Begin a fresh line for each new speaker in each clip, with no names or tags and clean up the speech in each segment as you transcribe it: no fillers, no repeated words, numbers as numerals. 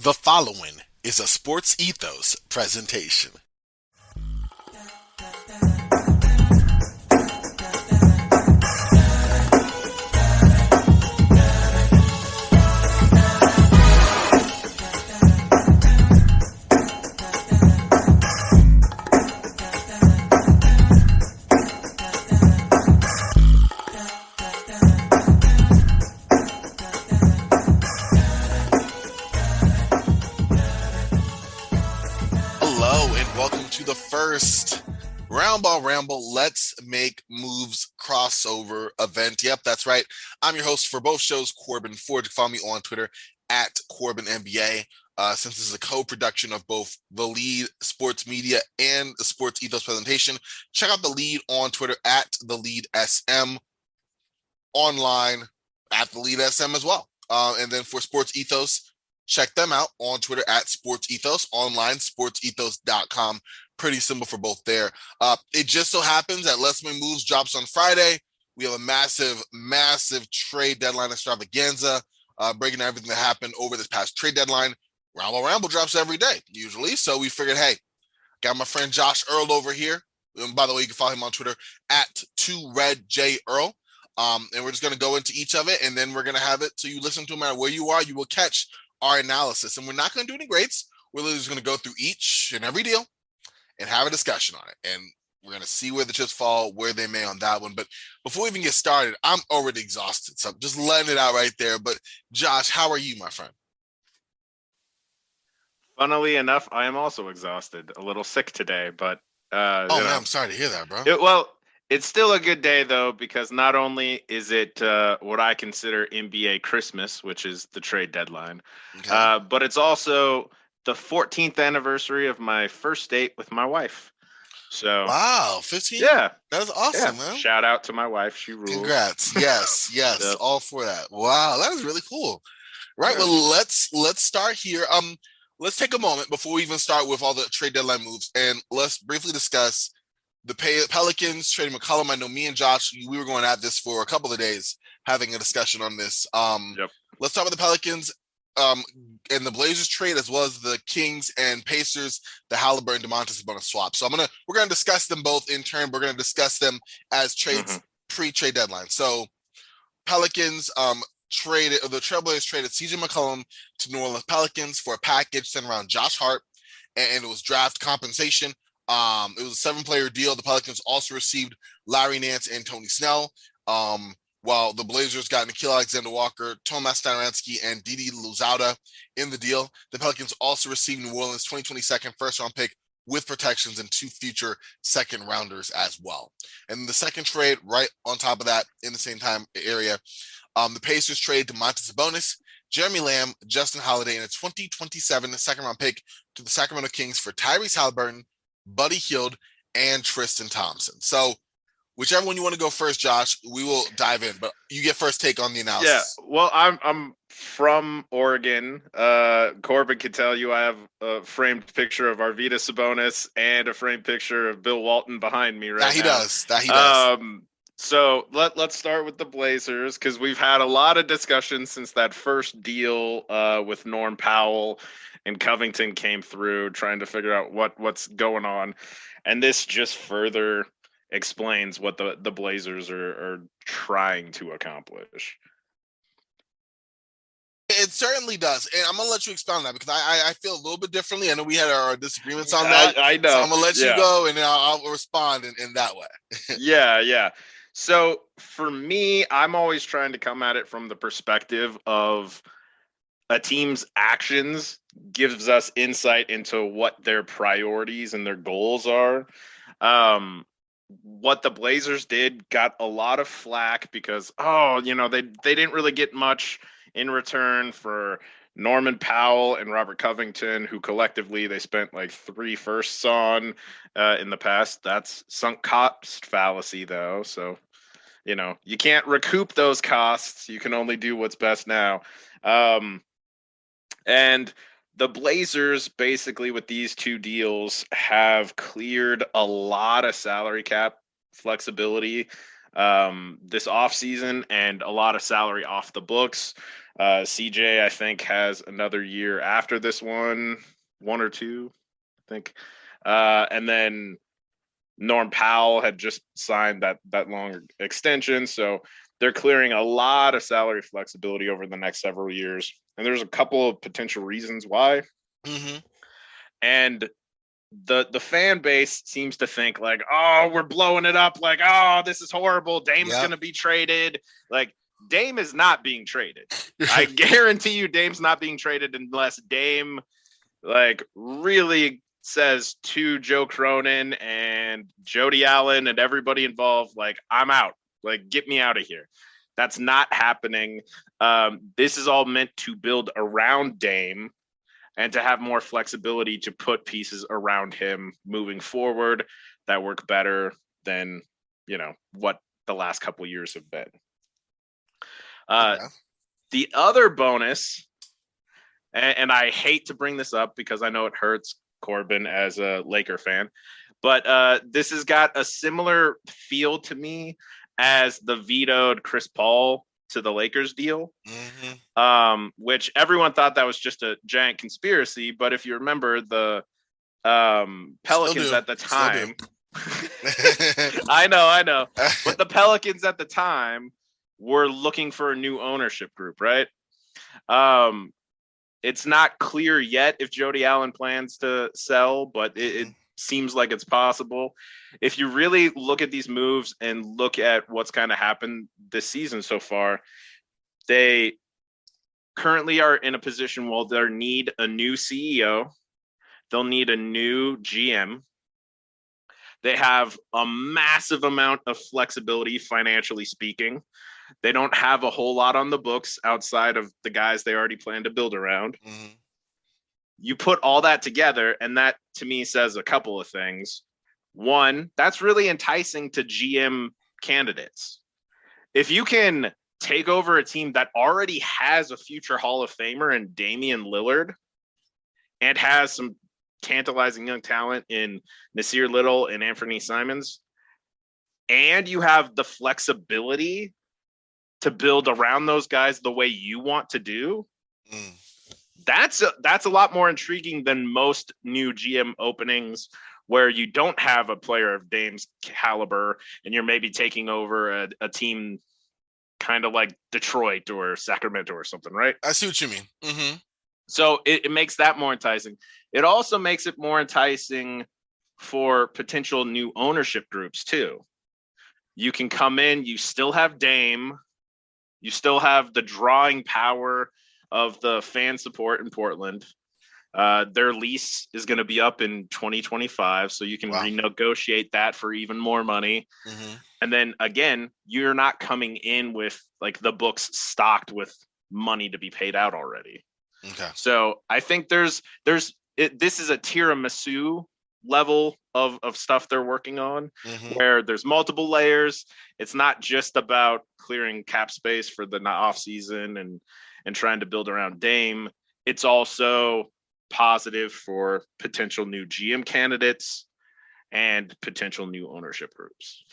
The following is a Sports Ethos presentation. The first Roundball Ramble Let's Make Moves crossover event. Yep, that's right. I'm your host for both shows, Corban Ford. You can follow me on Twitter at Corban NBA. Since this is a co-production of both the Lead Sports Media and the Sports Ethos presentation, check out the Lead on Twitter at the Lead SM, online at the Lead SM as well. And then for Sports Ethos, check them out on Twitter at Sports Ethos, online, sportsethos.com. Pretty simple for both there. It just so happens that Let's Make Moves drops on Friday. We have a massive trade deadline extravaganza, breaking down everything that happened over this past trade deadline. Ramble drops every day, usually. So we figured, hey, got my friend Josh Earl over here. And by the way, you can follow him on Twitter at 2RedJEarl. And we're just going to go into each of it, and then we're going to have it so you listen to no matter where you are. You will catch our analysis. And we're not going to do any grades. We're literally just going to go through each and every deal and have a discussion on it. And we're going to see where the chips fall, where they may on that one. But before we even get started, I'm already exhausted. So I'm just letting it out right there. But Josh, how are you, my friend?
Funnily enough, I am also exhausted, a little sick today, but
man, I'm sorry to hear that, bro.
It's still a good day, though, because not only is it what I consider NBA Christmas, which is the trade deadline, okay, but it's also the 14th anniversary of my first date with my wife. So
wow, 15?
Yeah.
That is awesome, man.
Shout out to my wife. She rules.
Congrats. Yes, yep. All for that. Wow, that is really cool. Right, yeah. Well, let's start here. Let's take a moment before we even start with all the trade deadline moves, and let's briefly discuss the Pelicans trading McCollum. I know me and Josh, we were going at this for a couple of days, having a discussion on this. Let's start with the Pelicans and the Blazers trade, as well as the Kings and Pacers, the Halliburton Domantas Sabonis swap. So we're gonna discuss them both in turn. We're gonna discuss them as trades pre-trade deadline. So Pelicans the Trailblazers traded CJ McCollum to New Orleans Pelicans for a package centered around Josh Hart, and it was draft compensation. It was a 7-player deal. The Pelicans also received Larry Nance and Tony Snell, while the Blazers got Nickeil Alexander-Walker, Tomas Satoransky, and Didi Louzada in the deal. The Pelicans also received New Orleans' 2022 first-round pick with protections and 2 future second-rounders as well. And the second trade, right on top of that, in the same time area, the Pacers traded Domantas Sabonis, Jeremy Lamb, Justin Holiday, and a 2027 second-round pick to the Sacramento Kings for Tyrese Halliburton, Buddy Hield, and Tristan Thompson. So whichever one you want to go first, Josh, we will dive in, but you get first take on the analysis.
Yeah, well, I'm from Oregon. Corban can tell you I have a framed picture of Arvydas Sabonis and a framed picture of Bill Walton behind me right now.
That he does.
So let's start with the Blazers, because we've had a lot of discussion since that first deal with Norm Powell and Covington came through, trying to figure out what's going on. And this just further explains what the Blazers are trying to accomplish.
It certainly does. And I'm going to let you expound on that, because I feel a little bit differently. I know we had our disagreements on that.
I know.
So I'm going to let you go, and then I'll respond in that way.
Yeah. So for me, I'm always trying to come at it from the perspective of a team's actions gives us insight into what their priorities and their goals are. What the Blazers did got a lot of flack because, they didn't really get much in return for Norman Powell and Robert Covington, who collectively they spent like 3 firsts on in the past. That's sunk cost fallacy, though. So, you can't recoup those costs. You can only do what's best now. And the Blazers, basically, with these 2 deals, have cleared a lot of salary cap flexibility this offseason and a lot of salary off the books. CJ, I think, has another year after this one or two, I think. And then Norm Powell had just signed that long extension. So they're clearing a lot of salary flexibility over the next several years. And there's a couple of potential reasons why.
Mm-hmm.
And the fan base seems to think like, oh, we're blowing it up. Like, oh, this is horrible. Dame's going to be traded. Like, Dame is not being traded. I guarantee you Dame's not being traded unless Dame like really says to Joe Cronin and Jody Allen and everybody involved, like, I'm out. Like, get me out of here. That's not happening. This is all meant to build around Dame and to have more flexibility to put pieces around him moving forward that work better than, what the last couple of years have been. The other bonus, and I hate to bring this up because I know it hurts Corban as a Laker fan, but this has got a similar feel to me as the vetoed Chris Paul to the Lakers deal, which everyone thought that was just a giant conspiracy. But if you remember the Pelicans at the time, I know, but the Pelicans at the time were looking for a new ownership group, right? It's not clear yet if Jody Allen plans to sell, but it seems like it's possible. If you really look at these moves and look at what's kind of happened this season so far, they currently are in a position where they'll need a new CEO. They'll need a new GM. They have a massive amount of flexibility, financially speaking. They don't have a whole lot on the books outside of the guys they already plan to build around. Mm-hmm. You put all that together, and that to me says a couple of things. One, that's really enticing to GM candidates. If you can take over a team that already has a future Hall of Famer in Damian Lillard and has some tantalizing young talent in Nasir Little and Anthony Simons, and you have the flexibility to build around those guys the way you want to do, that's a lot more intriguing than most new GM openings where you don't have a player of Dame's caliber and you're maybe taking over a team kind of like Detroit or Sacramento or something, right?
I see what you mean. Mm-hmm.
So it makes that more enticing. It also makes it more enticing for potential new ownership groups too. You can come in, you still have Dame, you still have the drawing power of the fan support in Portland. Their lease is going to be up in 2025, so you can renegotiate that for even more money. Mm-hmm. And then again, you're not coming in with like the books stocked with money to be paid out already. Okay. So I think this is a tiramisu level of stuff they're working on, where there's multiple layers. It's not just about clearing cap space for the off season and trying to build around Dame. It's also positive for potential new GM candidates and potential new ownership groups.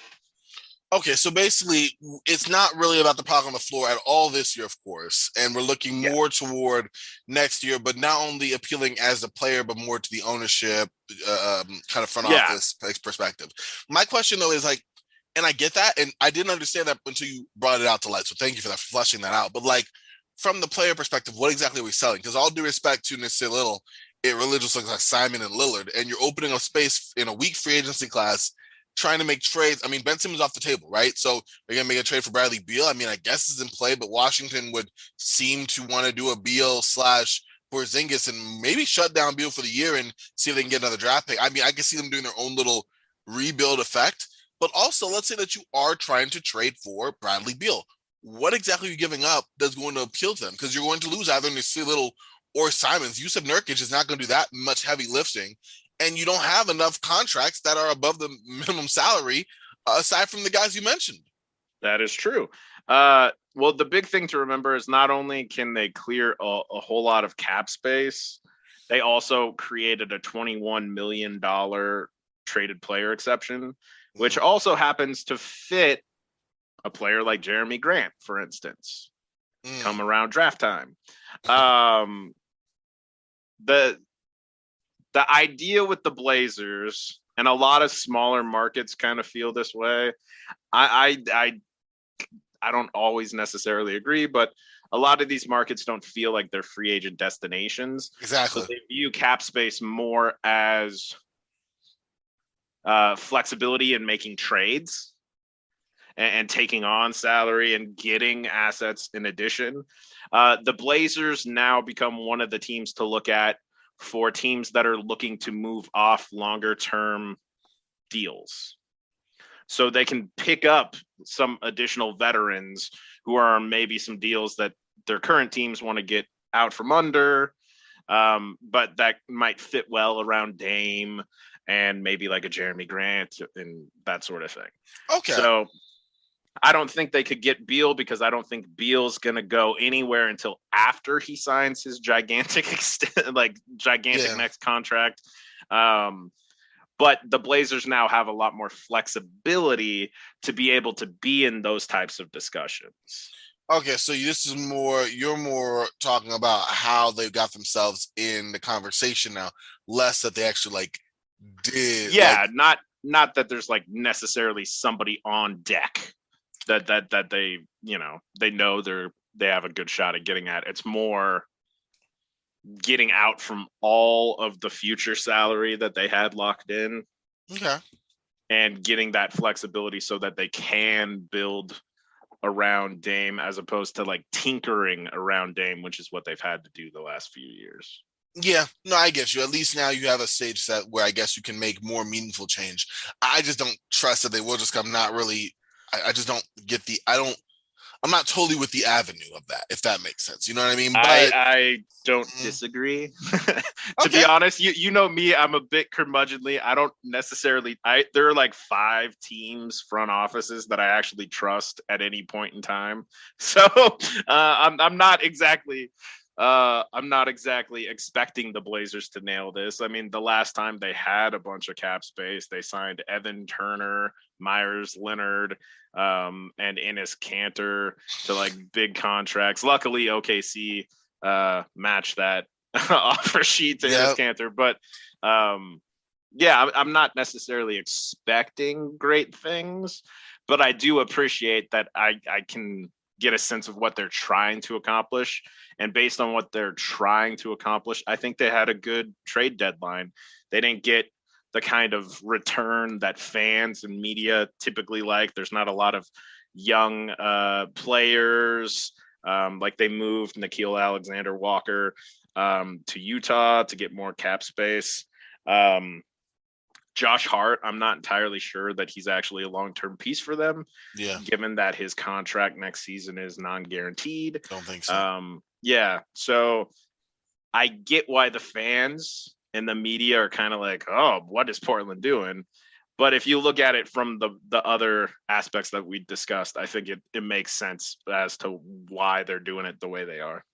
Okay, so basically, it's not really about the product on the floor at all this year, of course, and we're looking more toward next year, but not only appealing as a player, but more to the ownership kind of front office perspective. My question, though, is like, and I get that, and I didn't understand that until you brought it out to light, so thank you for that, for fleshing that out. But like, from the player perspective, what exactly are we selling? Because all due respect to Nasir Little, it really just looks like Simon and Lillard, and you're opening up space in a weak free agency class, trying to make trades. I mean, Ben Simmons off the table, right? So they're going to make a trade for Bradley Beal. I mean, I guess is in play, but Washington would seem to want to do a Beal / Porzingis and maybe shut down Beal for the year and see if they can get another draft pick. I mean, I can see them doing their own little rebuild effect, but also let's say that you are trying to trade for Bradley Beal. What exactly are you giving up that's going to appeal to them? Because you're going to lose either Nasir Little or Simons. Yusuf Nurkic is not going to do that much heavy lifting. And you don't have enough contracts that are above the minimum salary, aside from the guys you mentioned.
That is true. Well, the big thing to remember is not only can they clear a whole lot of cap space, they also created a $21 million traded player exception, which also happens to fit a player like Jeremy Grant, for instance, come around draft time. The idea with the Blazers, and a lot of smaller markets kind of feel this way. I don't always necessarily agree, but a lot of these markets don't feel like they're free agent destinations.
Exactly.
So they view cap space more as flexibility in making trades and taking on salary and getting assets in addition. The Blazers now become one of the teams to look at for teams that are looking to move off longer term deals. So they can pick up some additional veterans who are maybe some deals that their current teams want to get out from under, but that might fit well around Dame and maybe like a Jeremy Grant and that sort of thing.
Okay.
So I don't think they could get Beal because I don't think Beal's going to go anywhere until after he signs his gigantic next contract. But the Blazers now have a lot more flexibility to be able to be in those types of discussions.
Okay, so you're more talking about how they got themselves in the conversation now, less that they actually did.
Yeah, not that there's necessarily somebody on deck that they they know they have a good shot at getting at. It's more getting out from all of the future salary that they had locked in.
Okay.
And getting that flexibility so that they can build around Dame as opposed to tinkering around Dame, which is what they've had to do the last few years.
Yeah, no, I get you. At least now you have a stage set where I guess you can make more meaningful change. I just don't trust that they will just come. Not really. I just don't get I'm not totally with the avenue of that, if that makes sense. You know what I mean? But
I don't disagree. To be honest, you know me, I'm a bit curmudgeonly. I don't necessarily. There are 5 teams, front offices that I actually trust at any point in time. So I'm not exactly. I'm not exactly expecting the Blazers to nail this. I mean, the last time they had a bunch of cap space, they signed Evan Turner, Myers Leonard, and Enes Kanter to big contracts. Luckily, OKC matched that offer sheet to Enes Kanter. But I'm not necessarily expecting great things, but I do appreciate that I can get a sense of what they're trying to accomplish. And based on what they're trying to accomplish, I think they had a good trade deadline. They didn't get the kind of return that fans and media typically like. There's not a lot of young players. They moved Nickeil Alexander-Walker to Utah to get more cap space. Josh Hart, I'm not entirely sure that he's actually a long-term piece for them.
Yeah.
Given that his contract next season is non-guaranteed.
Don't think so.
So I get why the fans and the media are kind of oh, what is Portland doing? But if you look at it from the other aspects that we discussed, I think it makes sense as to why they're doing it the way they are.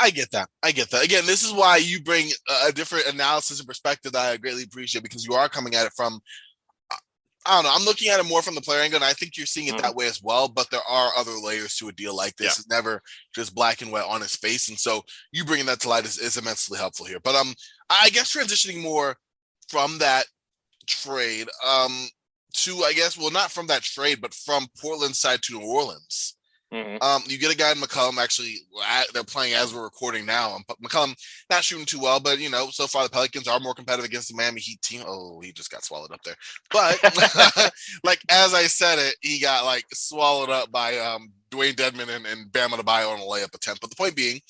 I get that. Again, this is why you bring a different analysis and perspective that I greatly appreciate, because you are coming at it from, I don't know, I'm looking at it more from the player angle, and I think you're seeing it that way as well, but there are other layers to a deal like this. It's never just black and white on his face, and so you bringing that to light is immensely helpful here. But I guess transitioning more from that trade to, I guess, well, not from that trade, but from Portland's side to New Orleans. You get a guy in McCollum. Actually, they're playing as we're recording now. McCollum not shooting too well, but so far the Pelicans are more competitive against the Miami Heat team. Oh, he just got swallowed up there. But as I said it, he got swallowed up by Dwayne Dedman and Bam Adebayo on a layup attempt. But the point being,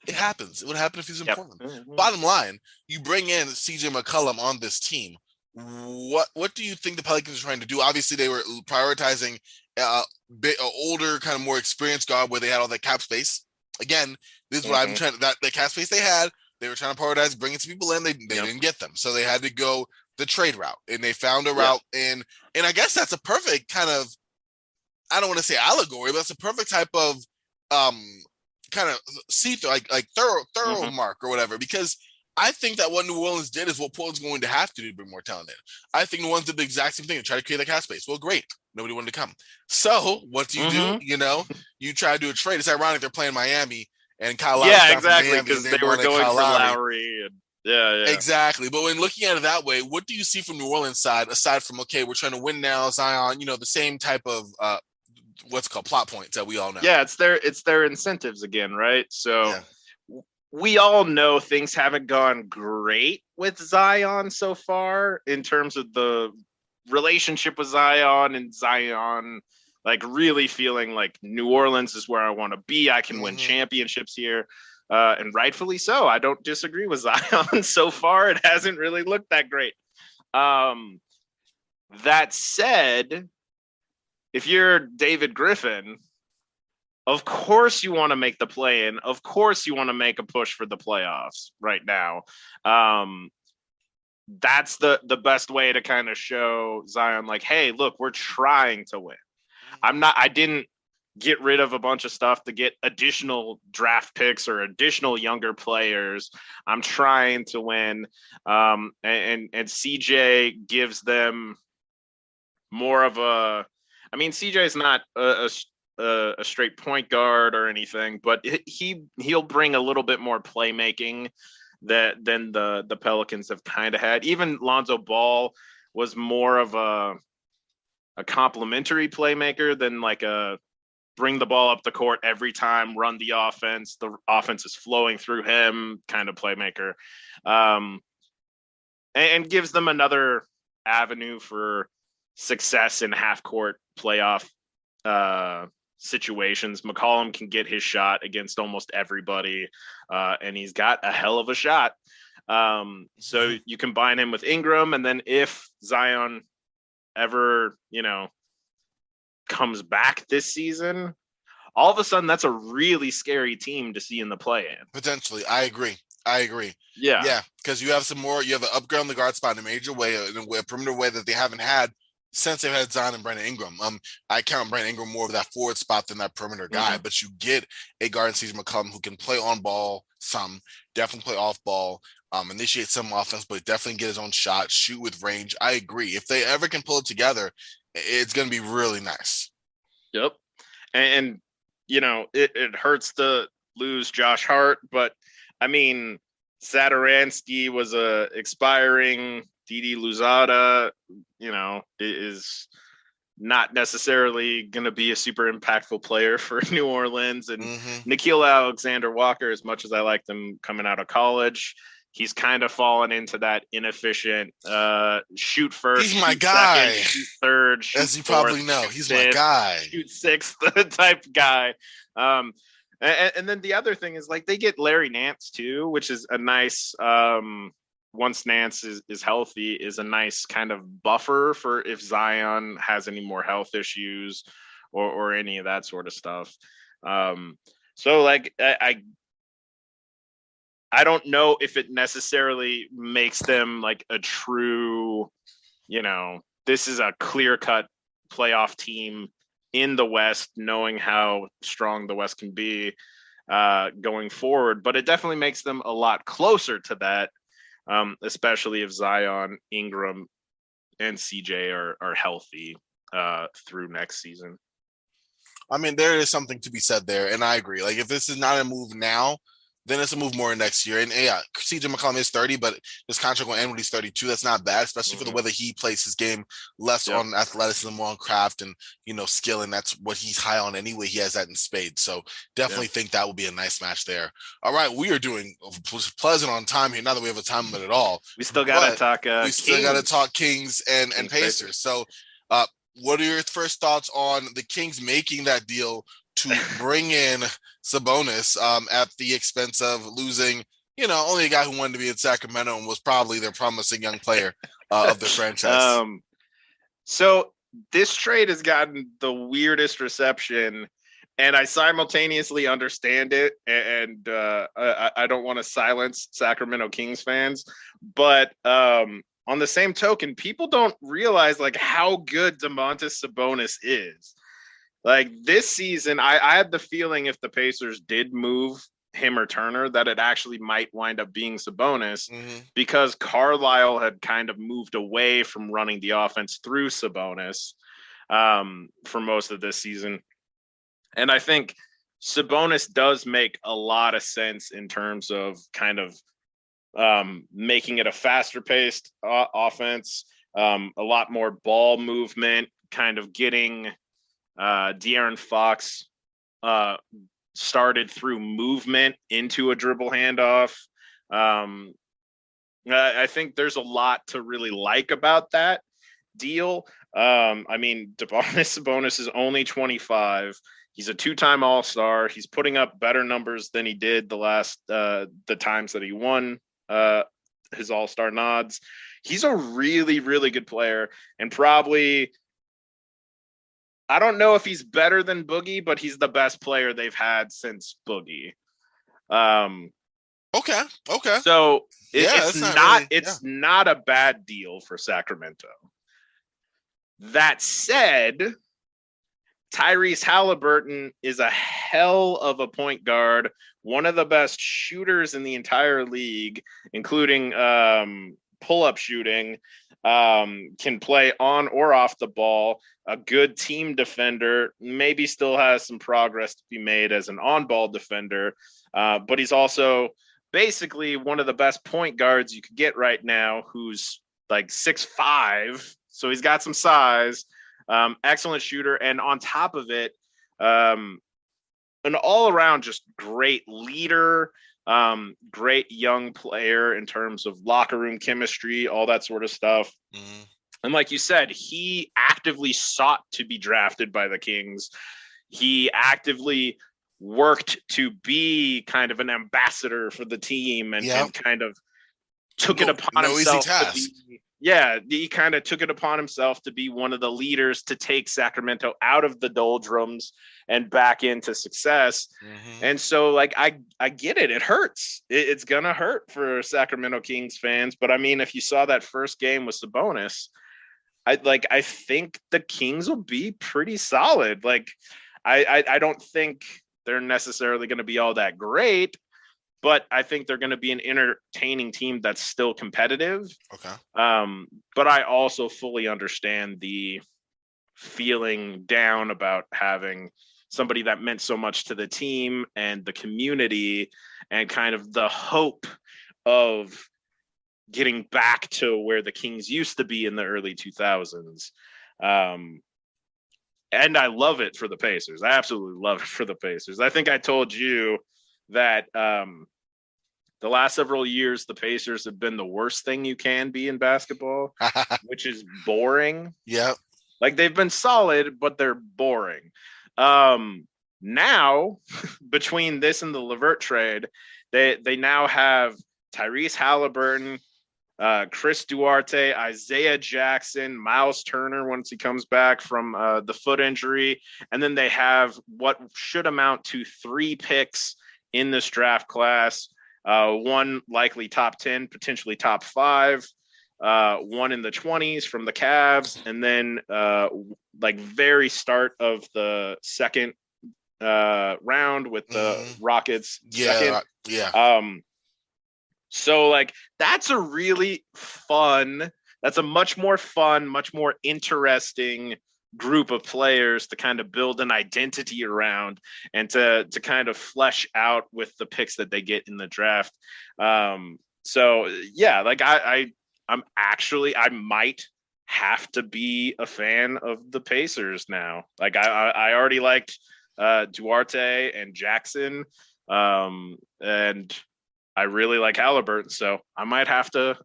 it happens. It would happen if he's in Portland. Bottom line, you bring in CJ McCollum on this team. What do you think the Pelicans are trying to do? Obviously, they were prioritizing older, kind of more experienced guard where they had all that cap space. Again, this is what I'm trying to, that the cap space they had, they were trying to prioritize bringing some people in. They didn't get them. So they had to go the trade route, and they found a route and I guess that's a perfect kind of, I don't want to say allegory, but that's a perfect type of kind of see-through, thorough mark or whatever, because I think that what New Orleans did is what Portland's going to have to do to bring more talent in. I think New Orleans did the exact same thing and try to create that cap space. Well, great. Nobody wanted to come. So what do? You know, you try to do a trade. It's ironic they're playing Miami and Kyle Lowry's
Yeah,
down from
exactly,
Miami and
because
they
they were
wanted
going
Kyle
for
Lowry.
Lowry. And yeah.
Exactly. But when looking at it that way, what do you see from New Orleans side, aside from, okay, we're trying to win now, Zion, you know, the same type of what's called plot points that we all know.
Yeah, it's their incentives again, right? So
Yeah.
we all know things haven't gone great with Zion so far in terms of the relationship with Zion and Zion like really feeling like New Orleans is where I want to be. I can win championships here. And rightfully so. I don't disagree with Zion. So far, it hasn't really looked that great. That said, if you're David Griffin, of course you want to make the play in. Of course you want to make a push for the playoffs right now. That's the best way to kind of show Zion like, hey, look, we're trying to win. I didn't get rid of a bunch of stuff to get additional draft picks or additional younger players. I'm trying to win. And CJ gives them more of a, I mean, CJ is not a straight point guard or anything, but he'll bring a little bit more playmaking than the Pelicans have kind of had. Even Lonzo Ball was more of a complimentary playmaker than like a bring the ball up the court every time, run the offense. The offense is flowing through him kind of playmaker, and gives them another avenue for success in half court playoff situations. McCollum can get his shot against almost everybody, and he's got a hell of a shot. So you combine him with Ingram, and then if Zion ever, you know, comes back this season, all of a sudden that's a really scary team to see in the play-in.
Potentially. I agree.
Yeah,
because you have an upgrade on the guard spot in a major way, in a perimeter way that they haven't had since they've had Zion and Brandon Ingram. I count Brandon Ingram more of that forward spot than that perimeter guy, but you get a guard in CJ McCollum who can play on ball some, definitely play off ball, initiate some offense, but definitely get his own shot, shoot with range. I agree. If they ever can pull it together, it's going to be really nice.
Yep. And you know, it hurts to lose Josh Hart, but I mean, Satoransky was a expiring. Didi Luzada, you know, is not necessarily going to be a super impactful player for New Orleans. And Nickeil Alexander-Walker, as much as I like them coming out of college, he's kind of fallen into that inefficient shoot first.
He's my guy.
Second, shoot third, shoot
as you
fourth,
probably know. He's
fifth,
my guy.
Shoot sixth type guy. And then the other thing is like they get Larry Nance too, which is a nice once Nance is healthy, is a nice kind of buffer for if Zion has any more health issues or any of that sort of stuff. So like I don't know if it necessarily makes them like a true, you know, this is a clear-cut playoff team in the West, knowing how strong the West can be going forward. But it definitely makes them a lot closer to that, especially if Zion, Ingram, and CJ are healthy through next season.
I mean, there is something to be said there, and I agree. Like, if this is not a move now, then it's a move more next year. And yeah, CJ McCollum is 30, but his contract will end when he's 32. That's not bad, especially for the way that he plays his game, less on athleticism, more on craft and, you know, skill. And that's what he's high on anyway. He has that in spades. So definitely think that will be a nice match there. All right. We are doing pleasant on time here. Not that we have a time limit at all.
We still got to talk
we still got to talk Kings and Pacers. So what are your first thoughts on the Kings making that deal to bring in Sabonis at the expense of losing, you know, only a guy who wanted to be in Sacramento and was probably their promising young player of their franchise?
So this trade has gotten the weirdest reception, and I simultaneously understand it, and I don't want to silence Sacramento Kings fans, but on the same token, people don't realize like how good Domantas Sabonis is. Like this season, I had the feeling if the Pacers did move him or Turner, that it actually might wind up being Sabonis, because Carlisle had kind of moved away from running the offense through Sabonis for most of this season. And I think Sabonis does make a lot of sense in terms of kind of making it a faster paced offense, a lot more ball movement, kind of getting De'Aaron Fox started through movement into a dribble handoff. I think there's a lot to really like about that deal. I mean, Sabonis is only 25. He's a two-time All-Star. He's putting up better numbers than he did the times that he won his All-Star nods. He's a really, really good player, and probably, I don't know if he's better than Boogie, but he's the best player they've had since Boogie.
Okay.
So it's not a bad deal for Sacramento. That said, Tyrese Halliburton is a hell of a point guard, one of the best shooters in the entire league, including pull-up shooting, can play on or off the ball, a good team defender, maybe still has some progress to be made as an on-ball defender, but he's also basically one of the best point guards you could get right now, who's like 6'5", so he's got some size. Excellent shooter, and on top of it, an all-around just great leader, great young player in terms of locker room chemistry, all that sort of stuff. And like you said, he actively sought to be drafted by the Kings. He actively worked to be kind of an ambassador for the team, and kind of took it upon himself.
Easy task.
He kind of took it upon himself to be one of the leaders to take Sacramento out of the doldrums and back into success. And so, like, I get it. It hurts. It's going to hurt for Sacramento Kings fans. But I mean, if you saw that first game with Sabonis, I think the Kings will be pretty solid. Like, I don't think they're necessarily going to be all that great, but I think they're going to be an entertaining team that's still competitive.
Okay.
But I also fully understand the feeling down about having somebody that meant so much to the team and the community, and kind of the hope of getting back to where the Kings used to be in the early 2000s. And I love it for the Pacers. I absolutely love it for the Pacers. I think I told you that the last several years, the Pacers have been the worst thing you can be in basketball, which is boring.
Yeah.
Like, they've been solid, but they're boring. Now, between this and the LeVert trade, they now have Tyrese Halliburton, Chris Duarte, Isaiah Jackson, Miles Turner once he comes back from the foot injury. And then they have what should amount to 3 picks in this draft class. One likely top 10, potentially top 5. One in the 20s from the Cavs, and then like very start of the second round with the Rockets.
Yeah.
So like that's a much more fun, much more interesting group of players to kind of build an identity around, and to kind of flesh out with the picks that they get in the draft. So yeah, like I might have to be a fan of the Pacers now. Like I already liked Duarte and Jackson, and I really like Halliburton, so I might have to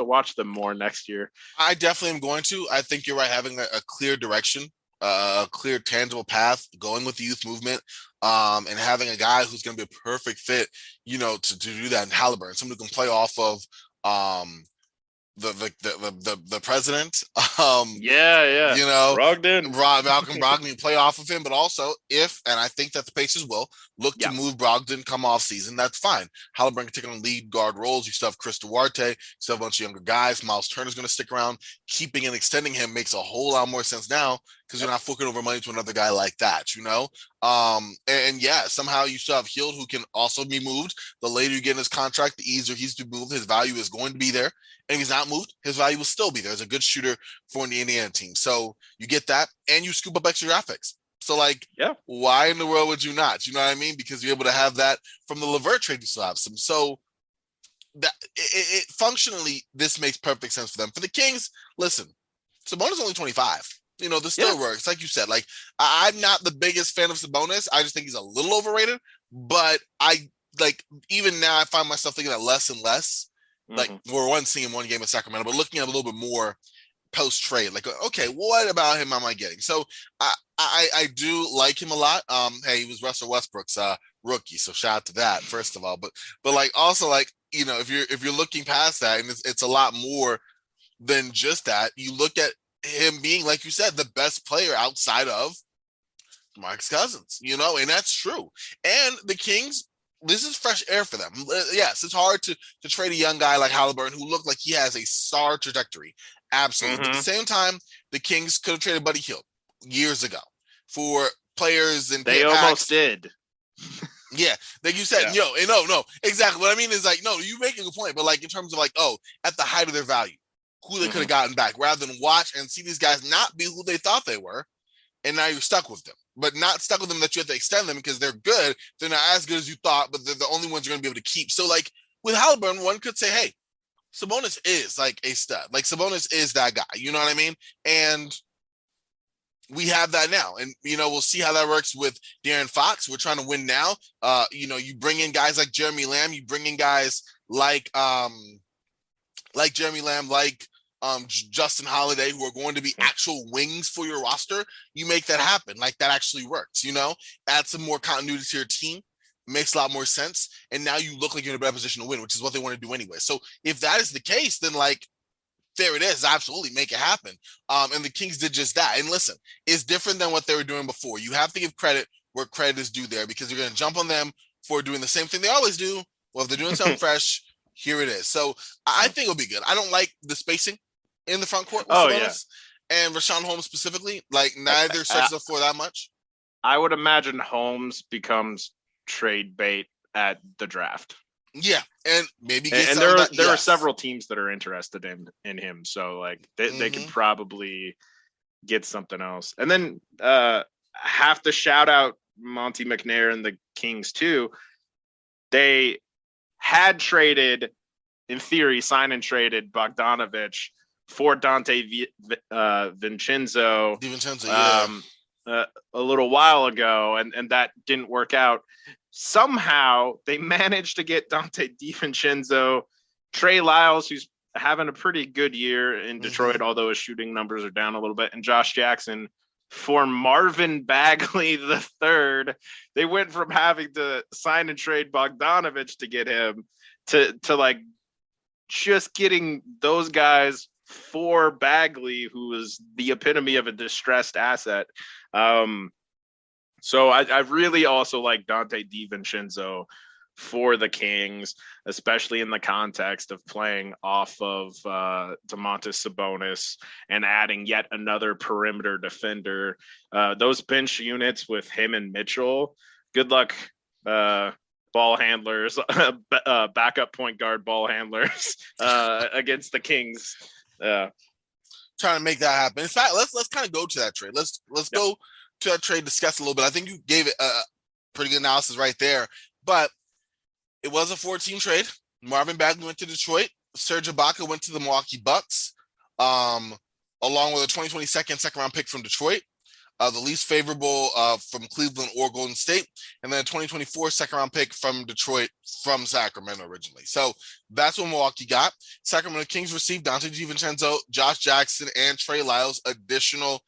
watch them more next year.
I definitely am going to. I think you're right. Having a clear direction, a clear tangible path, going with the youth movement, and having a guy who's going to be a perfect fit, to do that in Halliburton, someone who can play off of the president.
Brogdon.
Malcolm Brogdon, play off of him, but also and I think that the Pacers will, Look to move Brogdon come off season. That's fine. Halliburton can take on lead guard roles. You still have Chris Duarte. You still have a bunch of younger guys. Miles Turner's going to stick around. Keeping and extending him makes a whole lot more sense now because you're not forking over money to another guy like that, you know? And yeah, somehow you still have Hield who can also be moved. The later you get in his contract, the easier he's to move. His value is going to be there. And if he's not moved, his value will still be there. As a good shooter for the Indiana team. So you get that and you scoop up extra draft picks. So, like, why in the world would you not? You know what I mean? Because you're able to have that from the LeVert trade. You still have some. So, that it functionally, this makes perfect sense for them. For the Kings, listen, Sabonis only 25. You know, this still works. Like you said, like, I'm not the biggest fan of Sabonis. I just think he's a little overrated. But even now, I find myself thinking that less and less. Like, we're seeing one game in Sacramento, but looking at a little bit more post trade, like, okay, what about him am I getting? So I do like him a lot. Hey, he was Russell Westbrook's rookie, so shout out to that first of all. But like also like, you know, if you're looking past that, and it's a lot more than just that. You look at him being, like you said, the best player outside of Marcus Cousins, you know, and that's true. And the Kings, this is fresh air for them. Yes, it's hard to trade a young guy like Halliburton who looked like he has a star trajectory. Absolutely. But at the same time, the Kings could have traded Buddy Hield years ago for players, and
they almost did.
Yeah, like you said, no, exactly. What I mean is, like, no, you make a good point, but like in terms of like, at the height of their value, who they could have gotten back, rather than watch and see these guys not be who they thought they were, and now you're stuck with them. But not stuck with them that you have to extend them because they're good. They're not as good as you thought, but they're the only ones you're going to be able to keep. So like with Halliburton, one could say, hey, Sabonis is like a stud. Like Sabonis is that guy. You know what I mean? And we have that now. And, you know, we'll see how that works with De'Aaron Fox. We're trying to win now. You know, you bring in guys like Jeremy Lamb. You bring in guys like Jeremy Lamb, like Justin Holiday, who are going to be actual wings for your roster. You make that happen. Like that actually works, you know? Add some more continuity to your team. Makes a lot more sense. And now you look like you're in a better position to win, which is what they want to do anyway. So if that is the case, then like, there it is. Absolutely make it happen. And the Kings did just that. And listen, it's different than what they were doing before. You have to give credit where credit is due there, because you're going to jump on them for doing the same thing they always do. Well, if they're doing something fresh, here it is. So I think it'll be good. I don't like the spacing in the front court with Sabonis and Rashawn Holmes specifically. Like neither stretches the floor that much.
I would imagine Holmes becomes trade bait at the draft.
Yeah, and maybe
there are several teams that are interested in him, so like they could probably get something else. And then have to shout out Monty McNair and the Kings too. They had traded, in theory, sign and traded Bogdanovich for Dante Vincenzo. A little while ago, and that didn't work out. Somehow they managed to get Dante DiVincenzo, Trey Lyles, who's having a pretty good year in Detroit, although his shooting numbers are down a little bit, and Josh Jackson for Marvin Bagley III. They went from having to sign and trade Bogdanovich to get him to like just getting those guys for Bagley, who is the epitome of a distressed asset. So I really also like Dante DiVincenzo for the Kings, especially in the context of playing off of Domantas Sabonis and adding yet another perimeter defender. Those bench units with him and Mitchell, good luck, ball handlers, backup point guard ball handlers against the Kings.
Trying to make that happen. In fact, let's kind of go to that trade. Let's go to that trade, discuss a little bit. I think you gave it a pretty good analysis right there, but it was a 14 trade. Marvin Bagley went to Detroit. Serge Ibaka went to the Milwaukee Bucks, along with a 2022 second round pick from Detroit, the least favorable from Cleveland or Golden State, and then a 2024 second round pick from Detroit from Sacramento originally. So that's what Milwaukee got. Sacramento Kings received Dante DiVincenzo, Josh Jackson, and Trey Lyles, additional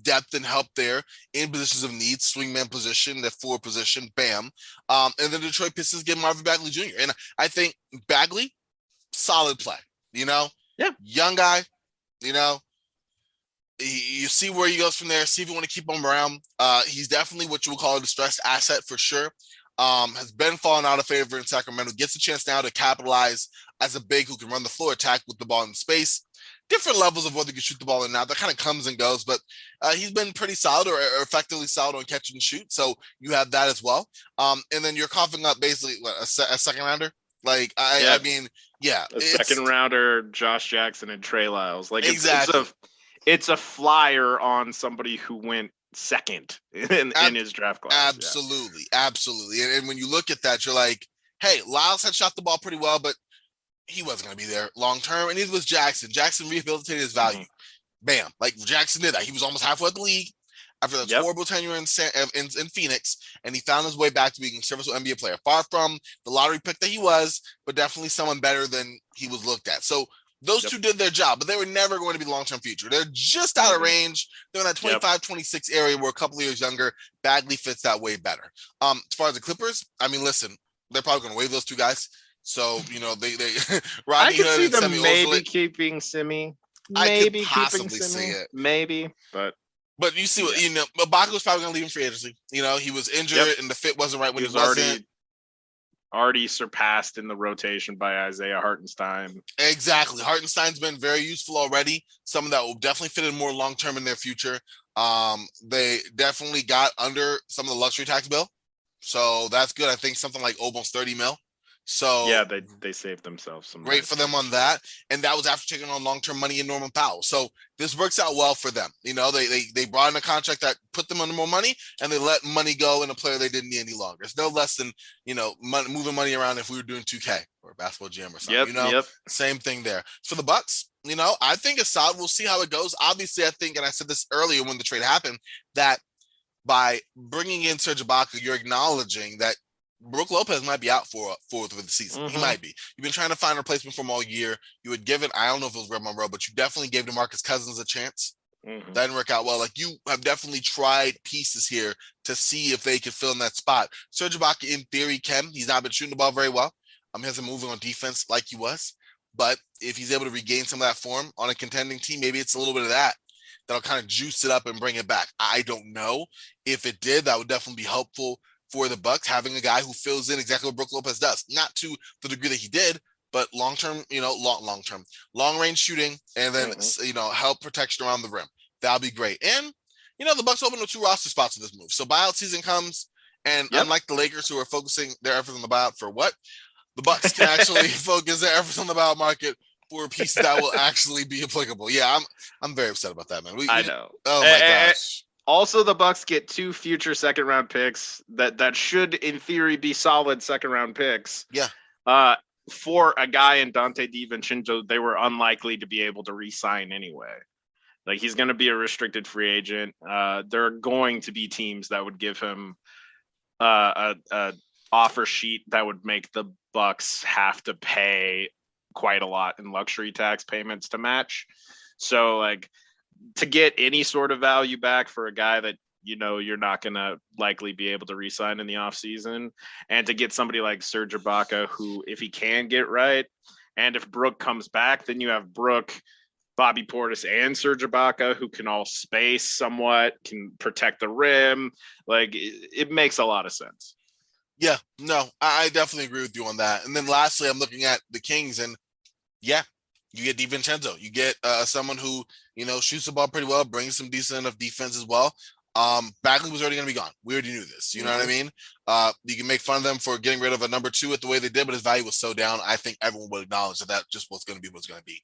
depth and help there in positions of need, swingman position, the forward position, bam. And then Detroit Pistons get Marvin Bagley Jr. And I think Bagley, solid play, you know?
Yeah.
Young guy, you know? You see where he goes from there. See if you want to keep him around. He's definitely what you would call a distressed asset for sure. has been falling out of favor in Sacramento, gets a chance now to capitalize as a big who can run the floor attack with the ball in space. Different levels of whether you can shoot the ball or not. That kind of comes and goes, but he's been pretty solid or effectively solid on catch and shoot. So you have that as well. And then you're coughing up basically a second rounder. Like, I mean, yeah.
A second rounder, Josh Jackson and Trey Lyles. Like,
exactly.
It's a flyer on somebody who went second in his draft class.
Absolutely. Absolutely. And when you look at that, you're like, hey, Lyles had shot the ball pretty well, but he wasn't going to be there long term. And neither was Jackson. Jackson rehabilitated his value. Bam. Like Jackson did that. He was almost halfway at the league after that horrible tenure in Phoenix, and he found his way back to being a serviceable NBA player. Far from the lottery pick that he was, but definitely someone better than he was looked at. So those two did their job, but they were never going to be the long-term future. They're just out of range. They're in that 25, 26 area where a couple of years younger, Bagley fits that way better. As far as the Clippers, I mean, listen, they're probably going to waive those two guys. So, you know, they
Rodney Hood see them maybe keeping Simi. Maybe
I could possibly see it.
Maybe, but
you see what Ibaka was probably going to leave him free agency. You know, he was injured and the fit wasn't right when he was
already surpassed in the rotation by Isaiah Hartenstein.
Exactly. Hartenstein's been very useful already. Someone that will definitely fit in more long-term in their future. They definitely got under some of the luxury tax bill. So that's good. I think something like almost 30 mil. So
yeah, they saved themselves some.
Great for them on that, and that was after taking on long-term money in Norman Powell. So this works out well for them. You know, they brought in a contract that put them under more money, and they let money go in a player they didn't need any longer. It's no less than moving money around if we were doing 2K or Basketball Jam or something. Same thing there. For the Bucks, I think it's solid. We'll see how it goes. Obviously, I think, and I said this earlier when the trade happened, that by bringing in Serge Ibaka, you're acknowledging that Brook Lopez might be out for the season. He might be. You've been trying to find a replacement for him all year. You would give it, I don't know if it was Red Monroe, but you definitely gave DeMarcus Cousins a chance. That didn't work out well. Like, you have definitely tried pieces here to see if they could fill in that spot. Serge Ibaka, in theory, can. He's not been shooting the ball very well. He hasn't moving on defense like he was. But if he's able to regain some of that form on a contending team, maybe it's a little bit of that that'll kind of juice it up and bring it back. I don't know. If it did, that would definitely be helpful for the Bucks, having a guy who fills in exactly what Brook Lopez does. Not to the degree that he did, but long-term, long-range shooting, and then, help protection around the rim. That'll be great. And, the Bucks open with 2 roster spots in this move. So buyout season comes, and unlike the Lakers, who are focusing their efforts on the buyout for what? The Bucks can actually focus their efforts on the buyout market for pieces that will actually be applicable. Yeah, I'm very upset about that, man.
I know.
Oh, my gosh.
Also, the Bucks get 2 future second-round picks that should, in theory, be solid second-round picks.
Yeah.
For a guy in Dante DiVincenzo, they were unlikely to be able to re-sign anyway. Like, he's going to be a restricted free agent. There are going to be teams that would give him a offer sheet that would make the Bucks have to pay quite a lot in luxury tax payments to match. So, like, to get any sort of value back for a guy that you're not going to likely be able to re-sign in the offseason, and to get somebody like Serge Ibaka, who, if he can get right, and if Brook comes back, then you have Brook, Bobby Portis, and Serge Ibaka, who can all space somewhat, can protect the rim. Like, it makes a lot of sense.
Yeah, no, I definitely agree with you on that. And then lastly, I'm looking at the Kings, and you get DiVincenzo. You get someone who, shoots the ball pretty well, brings some decent enough defense as well. Bagley was already going to be gone. We already knew this. You know what I mean? You can make fun of them for getting rid of a number 2 at the way they did, but his value was so down. I think everyone would acknowledge that just was going to be what's going to be.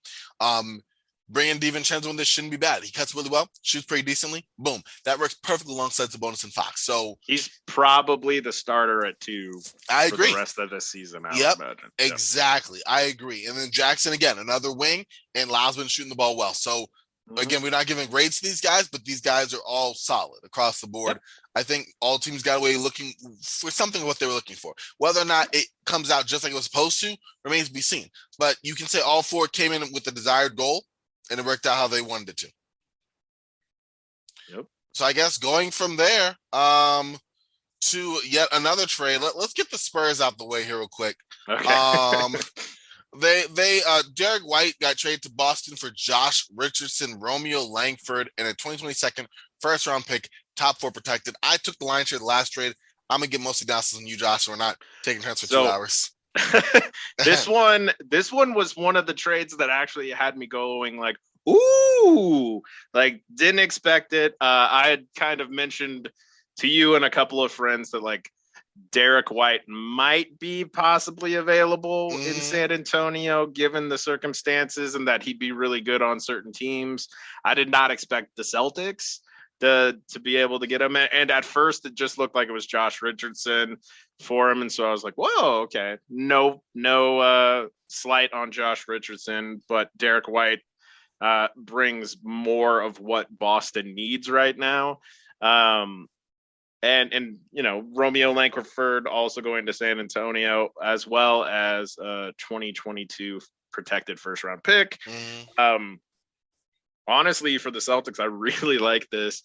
Bringing DiVincenzo in this shouldn't be bad. He cuts really well, shoots pretty decently. Boom. That works perfectly alongside Sabonis and Fox. So
he's probably the starter at 2.
I agree.
For the rest of the season.
Exactly. I agree. And then Jackson, again, another wing, and Lyle's been shooting the ball well. So again, we're not giving grades to these guys, but these guys are all solid across the board. I think all teams got away looking for something of what they were looking for. Whether or not it comes out just like it was supposed to remains to be seen. But you can say all 4 came in with the desired goal, and it worked out how they wanted it to.
Yep.
So I guess going from there to yet another trade, let's get the Spurs out the way here real quick.
Okay.
Derek White got traded to Boston for Josh Richardson, Romeo Langford, and a 2022 first-round pick, top 4 protected. I took the Lions trade the last trade. I'm gonna get most of the analysis on you, Josh. We're not taking turns for 2
So
hours.
this one was one of the trades that actually had me going like, ooh, like didn't expect it. I had kind of mentioned to you and a couple of friends that like Derek White might be possibly available in San Antonio given the circumstances and that he'd be really good on certain teams. I did not expect the Celtics to be able to get him. And at first, it just looked like it was Josh Richardson for him, and so I was like, "Whoa, okay." No slight on Josh Richardson, but Derek White brings more of what Boston needs right now. And Romeo Langford also going to San Antonio, as well as a 2022 protected first round pick. Honestly, for the Celtics, I really like this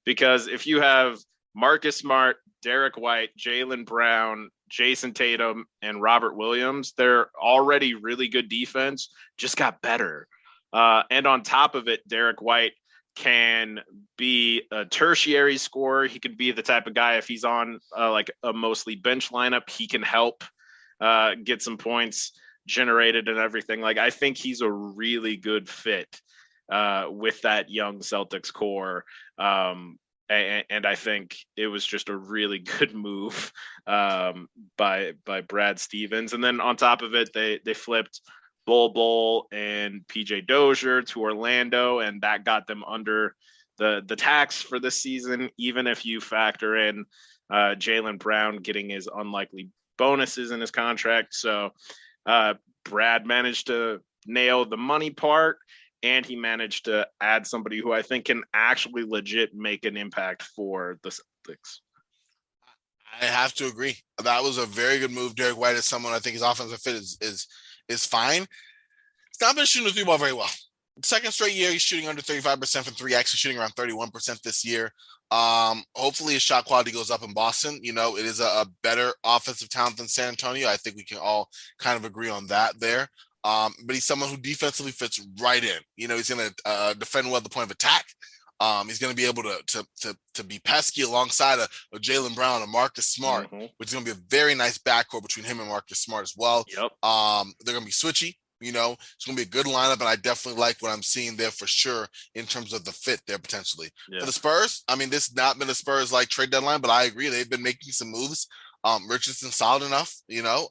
because if you have Marcus Smart, Derek White, Jaylen Brown, Jason Tatum, and Robert Williams, they're already really good defense, just got better. And on top of it, Derek White can be a tertiary scorer. He could be the type of guy, if he's on like a mostly bench lineup, he can help get some points generated and everything. Like, I think he's a really good fit with that young Celtics core. And I think it was just a really good move by Brad Stevens. And then on top of it, they flipped Bol and PJ Dozier to Orlando, and that got them under the tax for this season, even if you factor in Jaylen Brown getting his unlikely bonuses in his contract. So Brad managed to nail the money part, and he managed to add somebody who I think can actually legit make an impact for the Celtics.
I have to agree. That was a very good move. Derek White is someone I think his offensive fit is fine. He's not been shooting the three ball very well. Second straight year, he's shooting under 35% from three, actually shooting around 31% this year. Hopefully his shot quality goes up in Boston. You know, it is a better offensive talent than San Antonio. I think we can all kind of agree on that there. But he's someone who defensively fits right in. You know, he's going to defend well at the point of attack. He's going to be able to be pesky alongside a Jaylen Brown and Marcus Smart, which is going to be a very nice backcourt between him and Marcus Smart as well.
Yep.
They're going to be switchy. You know, it's going to be a good lineup, and I definitely like what I'm seeing there for sure in terms of the fit there potentially. Yeah. For the Spurs, I mean, this has not been a Spurs like trade deadline, but I agree they've been making some moves. Richardson's solid enough, you know.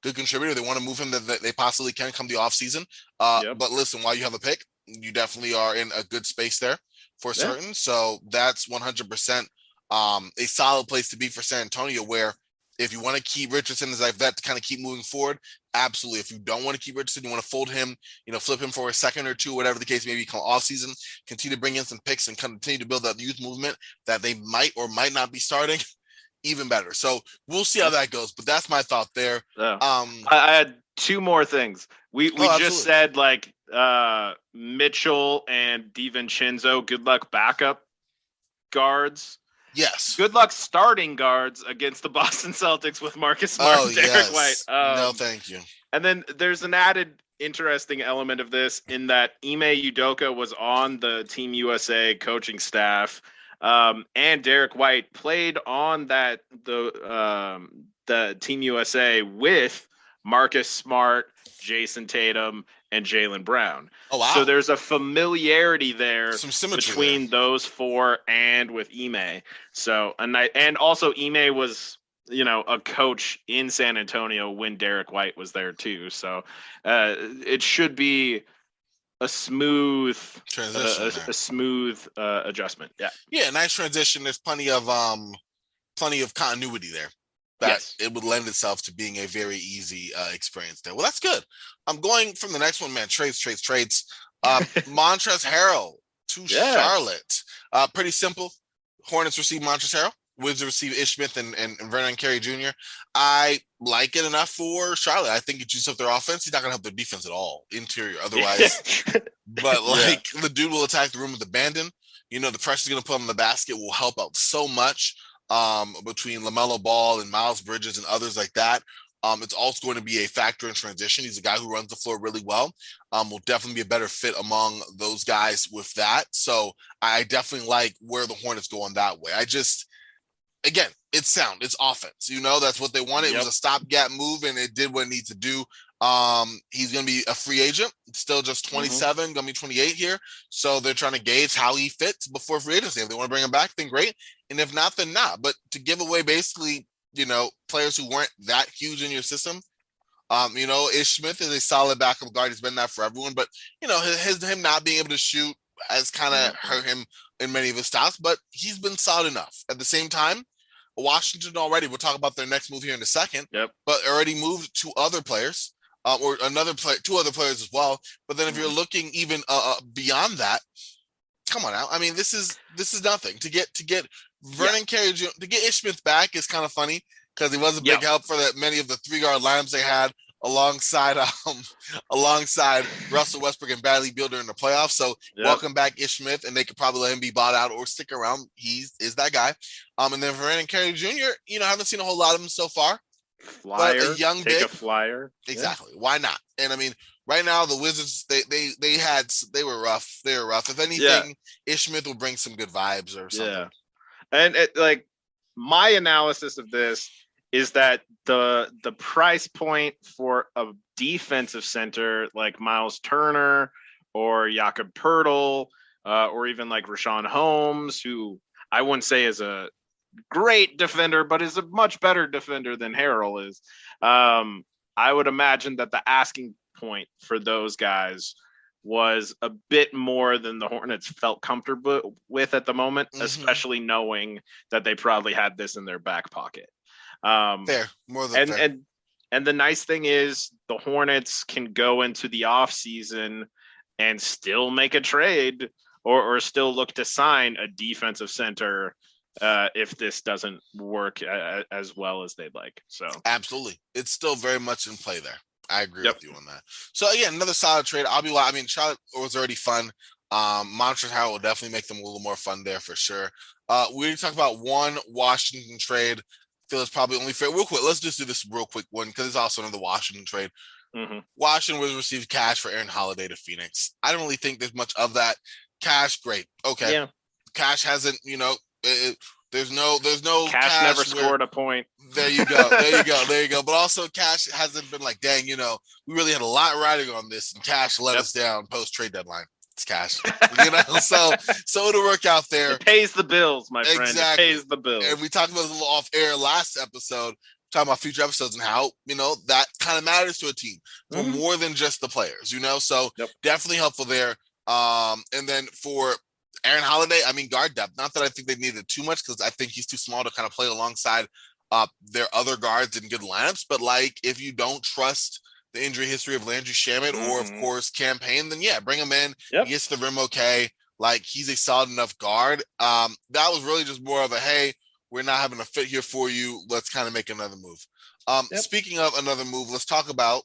Good contributor. They want to move him that they possibly can come the offseason. But listen, while you have a pick, you definitely are in a good space there for certain. So that's 100% a solid place to be for San Antonio, where if you want to keep Richardson as like that to kind of keep moving forward, absolutely. If you don't want to keep Richardson, you want to fold him, you know, flip him for a second or two, whatever the case may be, come off season, continue to bring in some picks and continue to build that youth movement that they might or might not be starting. Even better. So we'll see how that goes. But that's my thought there.
Yeah. I had two more things. We just said like Mitchell and DiVincenzo, good luck backup guards.
Yes.
Good luck starting guards against the Boston Celtics with Marcus Smart and Derek White.
No, thank you.
And then there's an added interesting element of this in that Ime Udoka was on the Team USA coaching staff. And Derek White played on the Team USA with Marcus Smart, Jason Tatum, and Jaylen Brown.
Oh, wow.
So there's a familiarity there
between
those four and with Ime. So and also Ime was, you know, a coach in San Antonio when Derek White was there too. So it should be a smooth transition, a smooth adjustment.
Yeah, nice transition. There's plenty of continuity there. That it would lend itself to being a very easy experience there. Well, that's good. I'm going from the next one, man. Trades. Montrezl Harrell to Charlotte. Pretty simple. Hornets receive Montrezl Harrell. Wizards receive Ish Smith and Vernon Carey Jr. I like it enough for Charlotte. I think it juices up their offense. He's not going to help their defense at all, interior, otherwise. But the dude will attack the room with abandon. You know, the pressure's going to put him in the basket will help out so much between LaMelo Ball and Miles Bridges and others like that. It's also going to be a factor in transition. He's a guy who runs the floor really well. Will definitely be a better fit among those guys with that. So I definitely like where the Hornets go on that way. again, it's sound, it's offense. That's what they wanted. It was a stopgap move, and it did what it needs to do. He's going to be a free agent, still just 27, going to be 28 here. So they're trying to gauge how he fits before free agency. If they want to bring him back, then great. And if not, then not. But to give away basically, players who weren't that huge in your system, Ish Smith is a solid backup guard. He's been that for everyone. But, him not being able to shoot has kind of hurt him in many of his stops. But he's been solid enough. At the same time, Washington already, we'll talk about their next move here in a second, but already moved to other players. Or two other players as well. But then if you're looking even beyond that, come on now. I mean, this is nothing. To get Vernon Carey Jr., to get Ish Smith back is kind of funny because he was a big help for many of the 3-guard lineups they had alongside Russell Westbrook and Bradley Beal during the playoffs. So welcome back Ish Smith, and they could probably let him be bought out or stick around. He is that guy. And then Vernon Carey Jr., haven't seen a whole lot of him so far.
Flyer,
but a young
take
big,
a flyer.
Exactly. Why not? And I mean, right now the Wizards they were rough. They were rough. If anything, Ish Smith will bring some good vibes or something. Yeah.
And my analysis of this is that the price point for a defensive center like Miles Turner or Jakob Poeltl, or even like Rashawn Holmes, who I wouldn't say is a great defender, but is a much better defender than Harrell is. I would imagine that the asking point for those guys was a bit more than the Hornets felt comfortable with at the moment, especially knowing that they probably had this in their back pocket.
Fair, more than fair.
And the nice thing is the Hornets can go into the offseason and still make a trade or still look to sign a defensive center if this doesn't work as well as they'd like. So
absolutely, it's still very much in play there. I agree with you on that. So again, another solid trade. Charlotte was already fun. Montrezl Harrell will definitely make them a little more fun there for sure. We talked about one Washington trade. I feel it's probably only fair. Real quick, let's just do this real quick one because it's also another Washington trade. Washington was received cash for Aaron Holiday to Phoenix. I don't really think there's much of that. Cash, great. Okay. Yeah. Cash hasn't, there's no
Cash never scored a point.
There you go. But also Cash hasn't been like, dang, we really had a lot riding on this, and Cash let us down post trade deadline. It's Cash, so it'll work out there.
It pays the bills, my friend. Exactly. It pays the bills.
And we talked about this a little off air last episode, talking about future episodes and how that kind of matters to a team for more than just the players. So definitely helpful there. And then for Aaron Holiday, guard depth. Not that I think they needed too much because I think he's too small to kind of play alongside their other guards in good lineups. But if you don't trust the injury history of Landry Shamet or, of course, Campaign, then bring him in. He gets the rim okay. He's a solid enough guard. That was really just more of a, hey, we're not having a fit here for you. Let's kind of make another move. Speaking of another move, let's talk about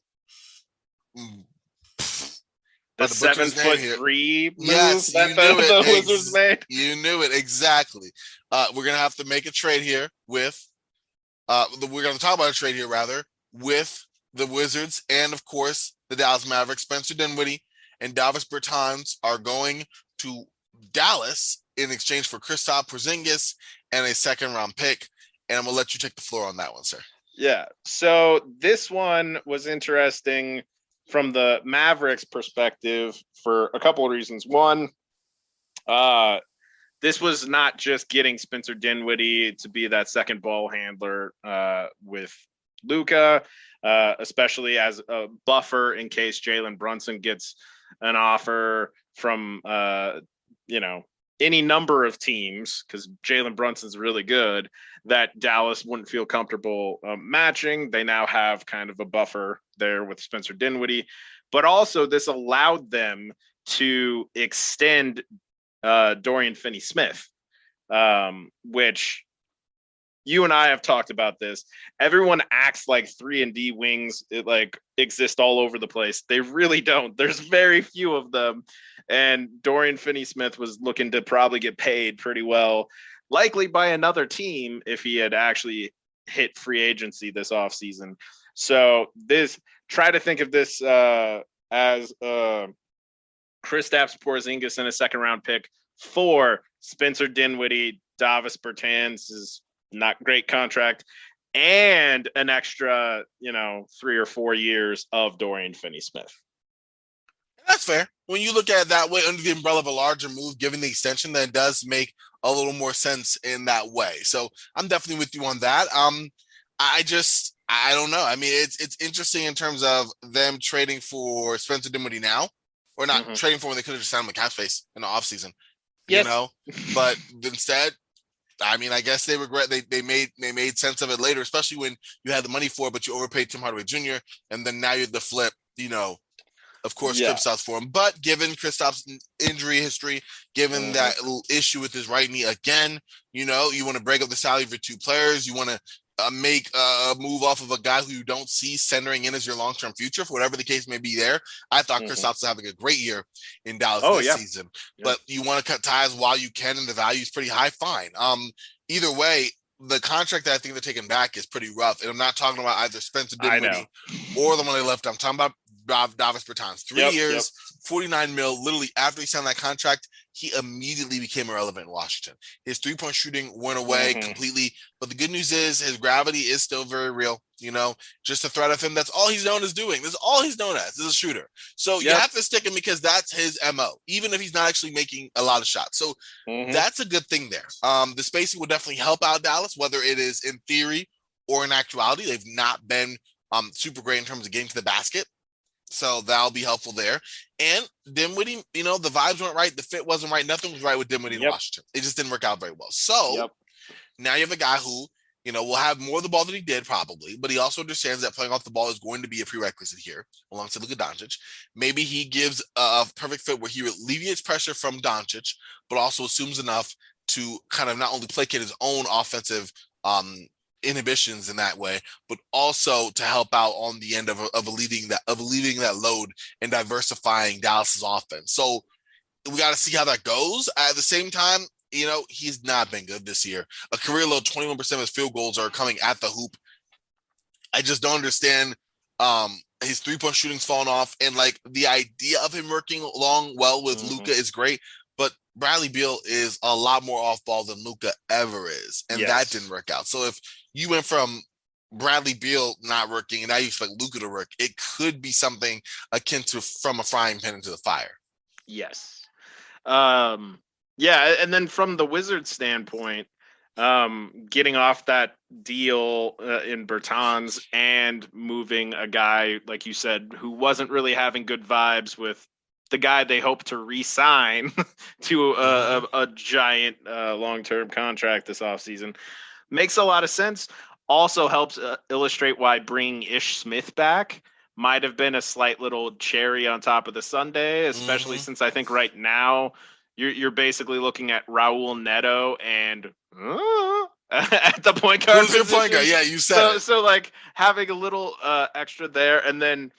the 7'3" move
yes,
that the Wizards made.
You knew it exactly. We're gonna have to make a trade here with. We're gonna talk about a trade here rather with the Wizards and of course the Dallas Mavericks. Spencer Dinwiddie and Davis Bertans are going to Dallas in exchange for Kristaps Porzingis and a 2nd-round pick. And I'm gonna let you take the floor on that one, sir.
Yeah. So this one was interesting from the Mavericks perspective for a couple of reasons. One, this was not just getting Spencer Dinwiddie to be that second ball handler with Luka, especially as a buffer in case Jalen Brunson gets an offer from, any number of teams, because Jalen Brunson's really good, that Dallas wouldn't feel comfortable matching. They now have kind of a buffer there with Spencer Dinwiddie, but also this allowed them to extend Dorian Finney-Smith, which you and I have talked about this. Everyone acts like 3-and-D wings exist all over the place. They really don't. There's very few of them. And Dorian Finney-Smith was looking to probably get paid pretty well, likely by another team if he had actually hit free agency this offseason. So try to think of this as Kristaps Porzingis and a 2nd-round pick for Spencer Dinwiddie, Davis Bertans' not great contract, and an extra, 3 or 4 years of Dorian Finney-Smith.
That's fair. When you look at it that way, under the umbrella of a larger move, given the extension, that does make a little more sense in that way. So I'm definitely with you on that. I don't know. I mean, it's interesting in terms of them trading for Spencer Dinwiddie now, or not trading for when they could have just signed him with cap space in the offseason.
Yes.
But instead, I mean, I guess they regret they made sense of it later, especially when you had the money for it, but you overpaid Tim Hardaway Jr. and then now you're the flip, of course, Kristaps for him. But given Kristaps' injury history, given that issue with his right knee again, you want to break up the salary for 2 players. You want to make a move off of a guy who you don't see centering in as your long-term future, for whatever the case may be there. I thought Kristaps was having a great year in Dallas this season. But you want to cut ties while you can, and the value is pretty high, fine. Either way, the contract that I think they're taking back is pretty rough. And I'm not talking about either Spencer Dinwiddie or the one they left. I'm talking about Davis Bertans. 3 years, $49 million. Literally, after he signed that contract, he immediately became irrelevant in Washington. His 3-point shooting went away completely. But the good news is his gravity is still very real. Just the threat of him. That's all he's known as doing. That's all he's known as is a shooter. So you have to stick him because that's his MO, even if he's not actually making a lot of shots. So that's a good thing there. The spacing will definitely help out Dallas, whether it is in theory or in actuality. They've not been super great in terms of getting to the basket. So that'll be helpful there. And Dinwiddie, the vibes weren't right. The fit wasn't right. Nothing was right with Dinwiddie in Washington. It just didn't work out very well. So now you have a guy who, will have more of the ball than he did probably, but he also understands that playing off the ball is going to be a prerequisite here alongside Luka Doncic. Maybe he gives a perfect fit where he alleviates pressure from Doncic, but also assumes enough to kind of not only placate his own offensive inhibitions in that way, but also to help out on the end of alleviating that load and diversifying Dallas's offense. So we got to see how that goes. At the same time, he's not been good this year. A career low 21% of his field goals are coming at the hoop. I just don't understand. His 3-point shooting's fallen off, and like the idea of him working well with Luka is great. But Bradley Beal is a lot more off ball than Luka ever is. And that didn't work out. So if you went from Bradley Beal not working and now you expect Luka to work, it could be something akin to from a frying pan into the fire.
Yes. And then from the Wizards standpoint, getting off that deal in Bertans and moving a guy, like you said, who wasn't really having good vibes with the guy they hope to re-sign to a giant long-term contract this offseason makes a lot of sense. Also helps illustrate why bringing Ish Smith back might have been a slight little cherry on top of the sundae, especially since I think right now you're basically looking at Raul Neto and at the point guard position.
Who's your point guard? Yeah, you said
so like having a little extra there, and then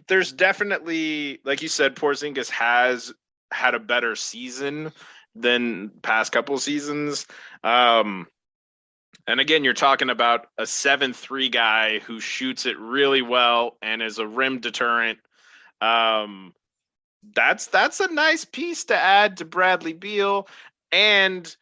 there's definitely, like you said, Porzingis has had a better season than past couple seasons. And again, you're talking about a 7'3" guy who shoots it really well and is a rim deterrent. That's a nice piece to add to Bradley Beal. And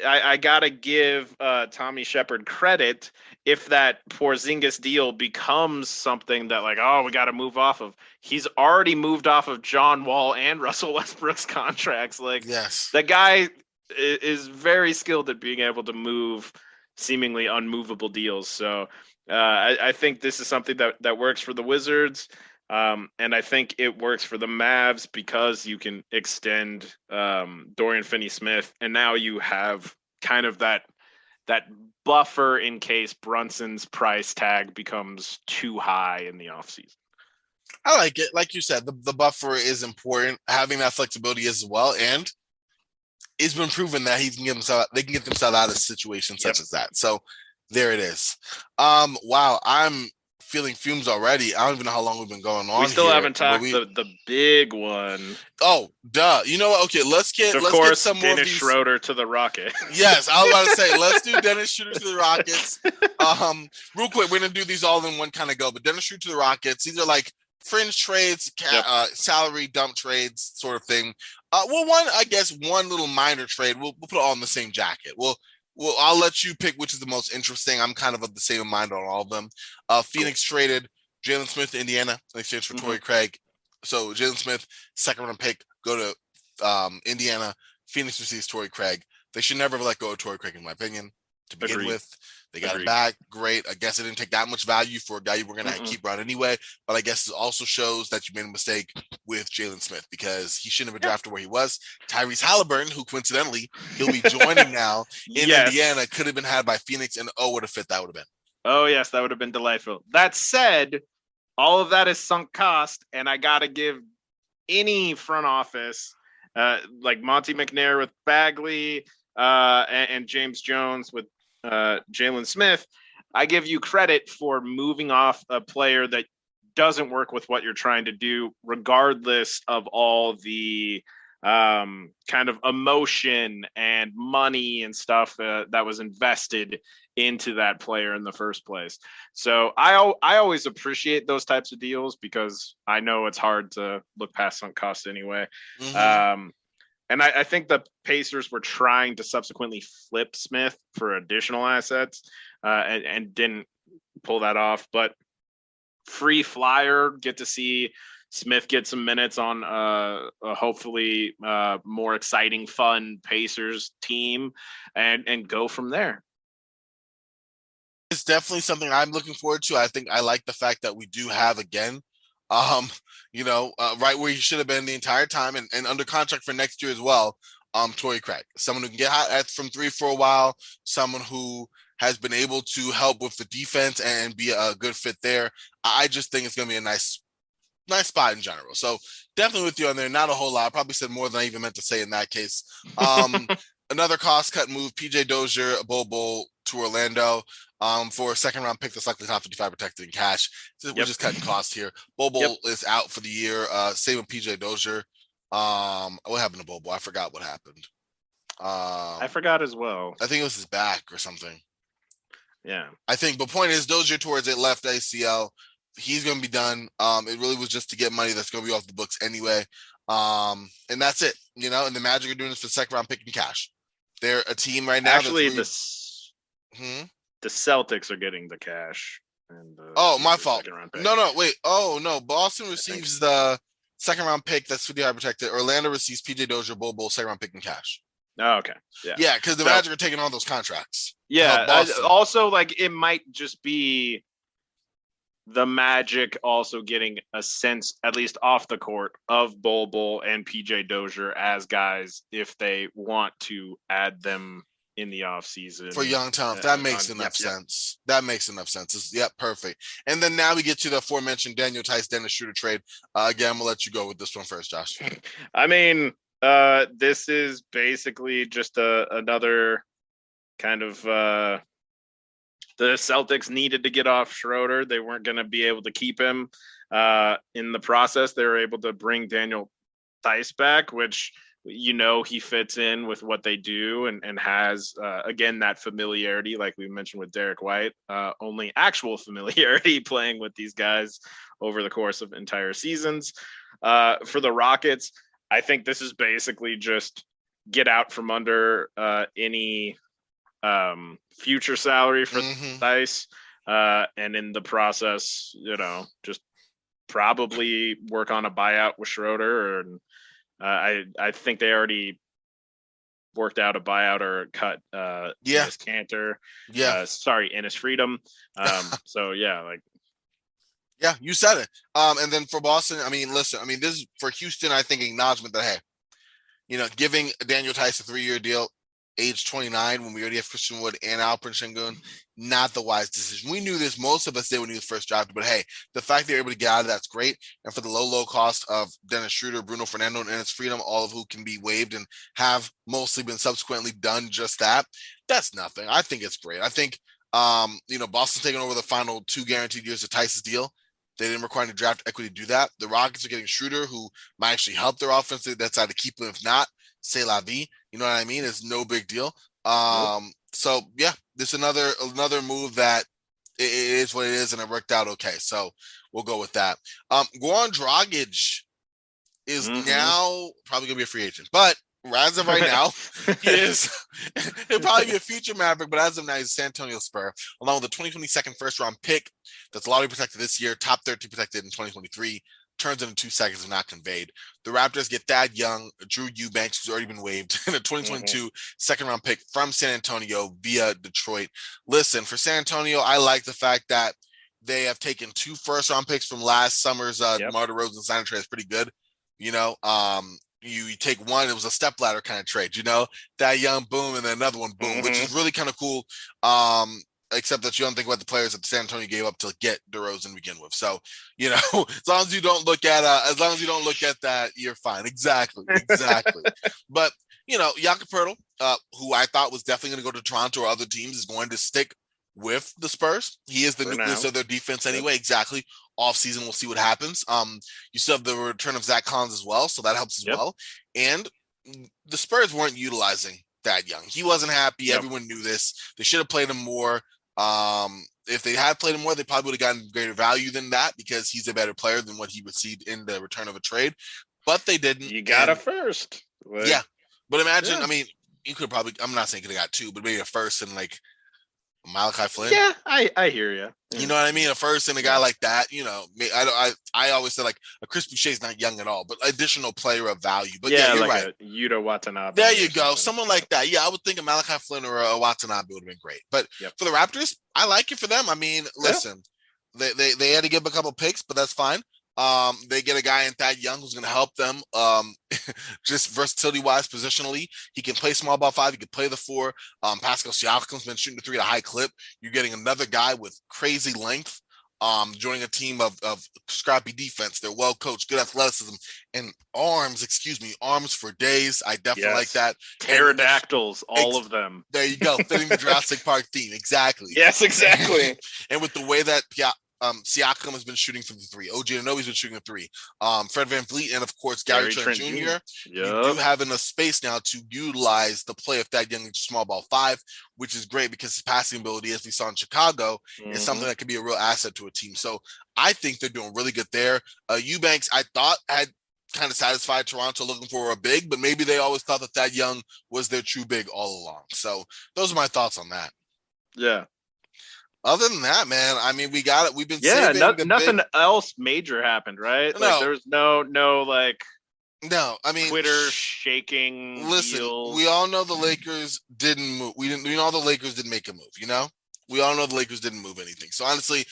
I gotta give Tommy Shepard credit. If that Porzingis deal becomes something that we got to move off of, he's already moved off of John Wall and Russell Westbrook's contracts. The guy is very skilled at being able to move seemingly unmovable deals. So I think this is something that works for the Wizards. And I think it works for the Mavs because you can extend Dorian Finney-Smith, and now you have kind of that buffer in case Brunson's price tag becomes too high in the offseason.
I like it. Like you said, the buffer is important. Having that flexibility as well, and it's been proven that they can get themselves out of situations such as that. So there it is. Wow, I'm feeling fumes already. I don't even know how long we've been going on.
We still haven't talked the big one.
Oh, duh. You know what? Okay, let's get some more
Dennis Schroeder to the Rockets.
Yes, I was about to say let's do Dennis Schroeder to the Rockets. Real quick, we're gonna do these all in one kind of go. But Dennis Schroeder to the Rockets. These are like fringe trades, salary dump trades, sort of thing. One little minor trade. We'll put it all in the same jacket. We'll Well, I'll let you pick which is the most interesting. I'm kind of the same mind on all of them. Phoenix traded Jalen Smith to Indiana in exchange for Torrey Craig. So Jalen Smith, second round pick, go to Indiana. Phoenix receives Torrey Craig. They should never have let go of Torrey Craig, in my opinion, to begin with. They got him back. Great. I guess it didn't take that much value for a guy you were going to keep around anyway. But I guess it also shows that you made a mistake with Jalen Smith because he shouldn't have been drafted where he was. Tyrese Halliburton, who coincidentally he'll be joining now in Indiana, could have been had by Phoenix. And what a fit that would have been.
Oh, yes, that would have been delightful. That said, all of that is sunk cost. And I got to give any front office, like Monty McNair with Bagley and James Jones with Jalen Smith, I give you credit for moving off a player that doesn't work with what you're trying to do, regardless of all the kind of emotion and money and stuff that was invested into that player in the first place. So I always appreciate those types of deals because I know it's hard to look past sunk cost anyway. And I think the Pacers were trying to subsequently flip Smith for additional assets and didn't pull that off. But free flyer, get to see Smith get some minutes on a hopefully more exciting, fun Pacers team and go from there.
It's definitely something I'm looking forward to. I think I like the fact that we do have again right where he should have been the entire time and under contract for next year as well. Torrey Craig, someone who can get hot from three for a while, someone who has been able to help with the defense and be a good fit there. I just think it's going to be a nice spot in general. So definitely with you on there. Not a whole lot. I probably said more than I even meant to say in that case. Another cost cut move, PJ Dozier, Bol to Orlando for a second round pick that's likely top 55 protected in cash. So we're just cutting costs here. Bol is out for the year. Same with PJ Dozier. What happened to Bol? I forgot what happened.
I forgot as well.
I think it was his back or something.
Yeah.
I think, but point is Dozier towards it left ACL. He's going to be done. It really was just to get money that's going to be off the books anyway. And that's it, and the Magic are doing this for second round pick in cash. They're a team right now.
Actually, the Celtics are getting the cash. And
my fault. No, wait. Oh, no. Boston receives the second round pick that's 55 protected. Orlando receives PJ Dozier, Bol, second round pick in cash.
Oh, okay.
Yeah, because the Magic are taking all those contracts.
Yeah. Also, it might just be the Magic also getting a sense, at least off the court, of Bol and PJ Dozier as guys if they want to add them in the offseason.
For young talent. That makes enough sense. That makes enough sense. Perfect. And then now we get to the aforementioned Daniel Theis, Dennis Schroeder trade. Again, we'll let you go with this one first, Josh.
I mean, this is basically just another kind of the Celtics needed to get off Schroeder. They weren't going to be able to keep him. In the process, they were able to bring Daniel Theis back, which, he fits in with what they do and has, again, that familiarity, like we mentioned with Derek White, only actual familiarity playing with these guys over the course of entire seasons. For the Rockets, I think this is basically just get out from under any future salary for Theis, and in the process, just probably work on a buyout with Schroeder. And I think they already worked out a buyout or cut Enes Kanter. Enes Freedom. So
you said it. And then for Boston, listen, this is for Houston, I think acknowledgement that, hey, giving Daniel Theis a 3-year deal, age 29, when we already have Christian Wood and Alperen Sengun, not the wise decision. We knew this. Most of us did when he was first drafted. But hey, the fact they're able to get out of that's great. And for the low cost of Dennis Schroeder, Bruno Fernando, and Enes Freedom, all of who can be waived and have mostly been subsequently done just that, that's nothing. I think it's great. I think, Boston taking over the final 2 guaranteed years of Theis' deal. They didn't require any draft equity to do that. The Rockets are getting Schroeder, who might actually help their offense. That's how to keep them. If not, c'est la vie. You know what I mean? It's no big deal. So yeah, this is another move that it is what it is, and it worked out okay. So we'll go with that. Goran Dragic is now probably gonna be a free agent, but As of right now, he is. He'll probably be a future Maverick, but as of now, he's a San Antonio Spur, along with a 2022 first round pick that's lottery protected this year, top 13 protected in 2023, turns into 2 seconds if not conveyed. The Raptors get Thad Young, Drew Eubanks, who's already been waived, and a 2022 second round pick from San Antonio via Detroit. Listen, for San Antonio, I like the fact that they have taken 2 first round picks from last summer's DeMar DeRozan signing trade. It's pretty good. You know, you take one, it was a stepladder kind of trade, that young boom and then another one boom, which is really kind of cool. Except that you don't think about the players that San Antonio gave up to get DeRozan to begin with. So, as long as you don't look at that, you're fine. Exactly. But Jakob Poeltl, who I thought was definitely going to go to Toronto or other teams, is going to stick with the Spurs. He is the nucleus of their defense anyway. Exactly. Off season, we'll see what happens. You still have the return of Zach Collins as well, so that helps as well. And the Spurs weren't utilizing Thad Young. He wasn't happy. Everyone knew this. They should have played him more. If they had played him more, they probably would have gotten greater value than that because he's a better player than what he received in the return of a trade. But they didn't.
You got a first.
Yeah. But imagine, I mean, you could probably, I'm not saying you could have got 2, but maybe a first and like Malachi Flynn.
Yeah, I hear you.
You know what I mean? A first and a guy like that, I always say like a Chris Boucher's not young at all, but additional player of value. But you're
like
right.
A Yuta Watanabe.
There you go. Someone like that. Yeah, I would think a Malachi Flynn or a Watanabe would have been great. But for the Raptors, I like it for them. I mean, listen, they had to give a couple picks, but that's fine. They get a guy in Thad Young who's going to help them just versatility wise, positionally. He can play small ball 5. He can play the 4. Pascal Siakam's been shooting the 3 at a high clip. You're getting another guy with crazy length, joining a team of scrappy defense. They're well coached, good athleticism, and arms for days. I definitely like that.
Pterodactyls, all of them.
There you go. Fitting the Jurassic Park theme. Exactly.
Yes, exactly.
And with the way that Siakam has been shooting from the 3. OG Anunoby's been shooting the 3. Fred VanVleet and of course Gary Trent Jr. You do have enough space now to utilize the play of that young small ball 5, which is great because his passing ability, as we saw in Chicago, is something that could be a real asset to a team. So I think they're doing really good there. Eubanks, I thought, had kind of satisfied Toronto looking for a big, but maybe they always thought that young was their true big all along. So those are my thoughts on that.
Yeah.
Other than that, man, I mean, we got it. We've been
nothing else major happened, right?
No.
Like there was no like
no. I mean,
Twitter shaking.
Listen,
deals.
we all know the Lakers didn't move. We know the Lakers didn't make a move. We all know the Lakers didn't move anything. So honestly,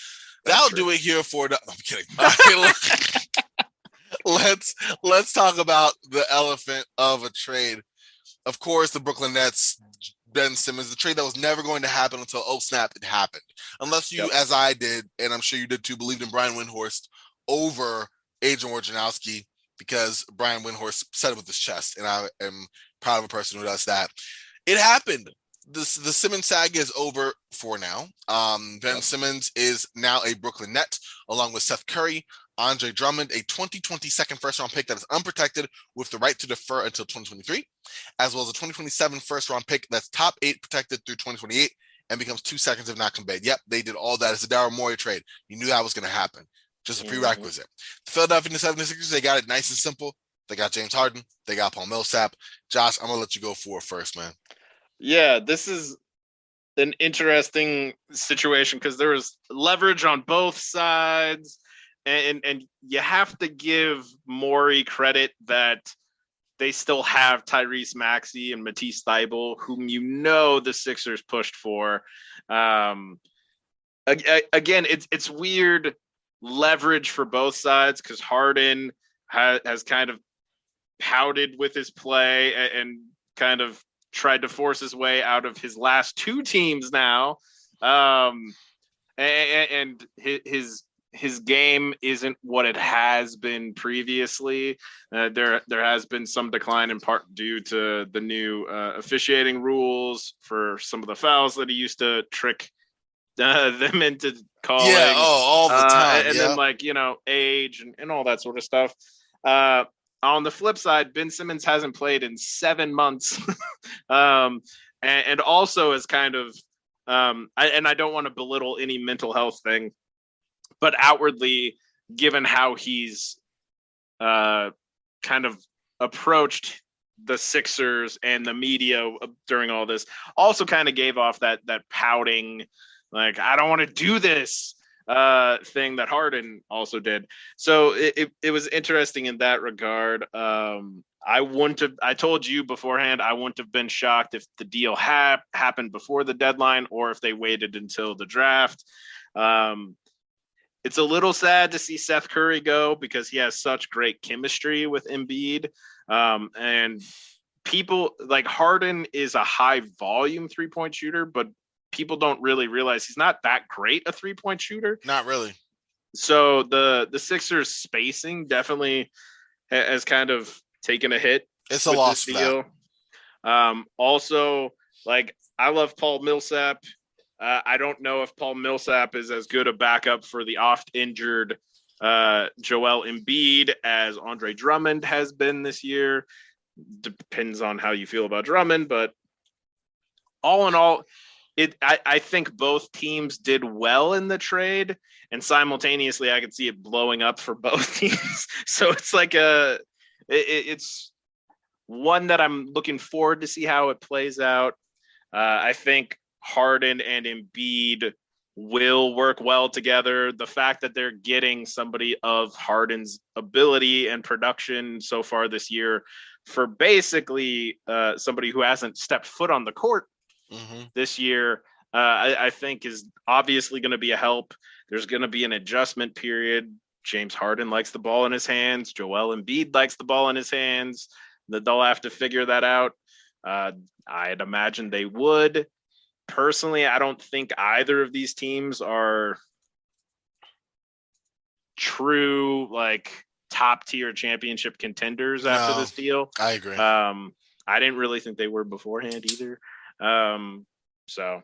that'll do it here for. I'm kidding. Let's talk about the elephant of a trade. Of course, the Brooklyn Nets. Ben Simmons, the trade that was never going to happen until, oh snap, it happened. Unless you, as I did, and I'm sure you did too, believed in Brian Windhorst over Adrian Wojnarowski because Brian Windhorst said it with his chest, and I am proud of a person who does that. It happened. The Simmons saga is over for now. Ben Simmons is now a Brooklyn Net, along with Seth Curry, Andre Drummond, a 2020 second first-round pick that is unprotected with the right to defer until 2023, as well as a 2027 first-round pick that's top 8 protected through 2028 and becomes 2 seconds if not conveyed. Yep, they did all that. It's a Daryl Morey trade. You knew that was going to happen. Just a prerequisite. The Philadelphia 76ers, they got it nice and simple. They got James Harden. They got Paul Millsap. Josh, I'm going to let you go for it first, man.
Yeah, this is an interesting situation because there was leverage on both sides. And you have to give Morey credit that they still have Tyrese Maxey and Matisse Thybulle, whom the Sixers pushed for. Again, it's weird leverage for both sides because Harden has kind of pouted with his play and kind of tried to force his way out of his last 2 teams now. And his game isn't what it has been previously. There has been some decline in part due to the new officiating rules for some of the fouls that he used to trick them into calling.
Yeah, all the time.
And then age and all that sort of stuff. On the flip side, Ben Simmons hasn't played in 7 months. And also is kind of, I don't want to belittle any mental health thing, but outwardly, given how he's kind of approached the Sixers and the media during all this also kind of gave off that pouting, like, I don't want to do this thing that Harden also did. So it was interesting in that regard. I told you beforehand, I wouldn't have been shocked if the deal happened before the deadline or if they waited until the draft. It's a little sad to see Seth Curry go because he has such great chemistry with Embiid. And people like Harden is a high volume 3-point shooter, but people don't really realize he's not that great a 3-point shooter.
Not really.
So the Sixers spacing definitely has kind of taken a hit.
It's a loss for
that. Also, like, I love Paul Millsap. I don't know if Paul Millsap is as good a backup for the oft-injured Joel Embiid as Andre Drummond has been this year. Depends on how you feel about Drummond, but all in all, I think both teams did well in the trade, and simultaneously I could see it blowing up for both teams. So it's like it's one that I'm looking forward to see how it plays out. I think Harden and Embiid will work well together. The fact that they're getting somebody of Harden's ability and production so far this year for basically somebody who hasn't stepped foot on the court this year, I think is obviously going to be a help. There's going to be an adjustment period. James Harden likes the ball in his hands. Joel Embiid likes the ball in his hands. They'll have to figure that out. I'd imagine they would. Personally, I don't think either of these teams are true, like, top tier championship contenders after this deal.
I agree.
I didn't really think they were beforehand either. So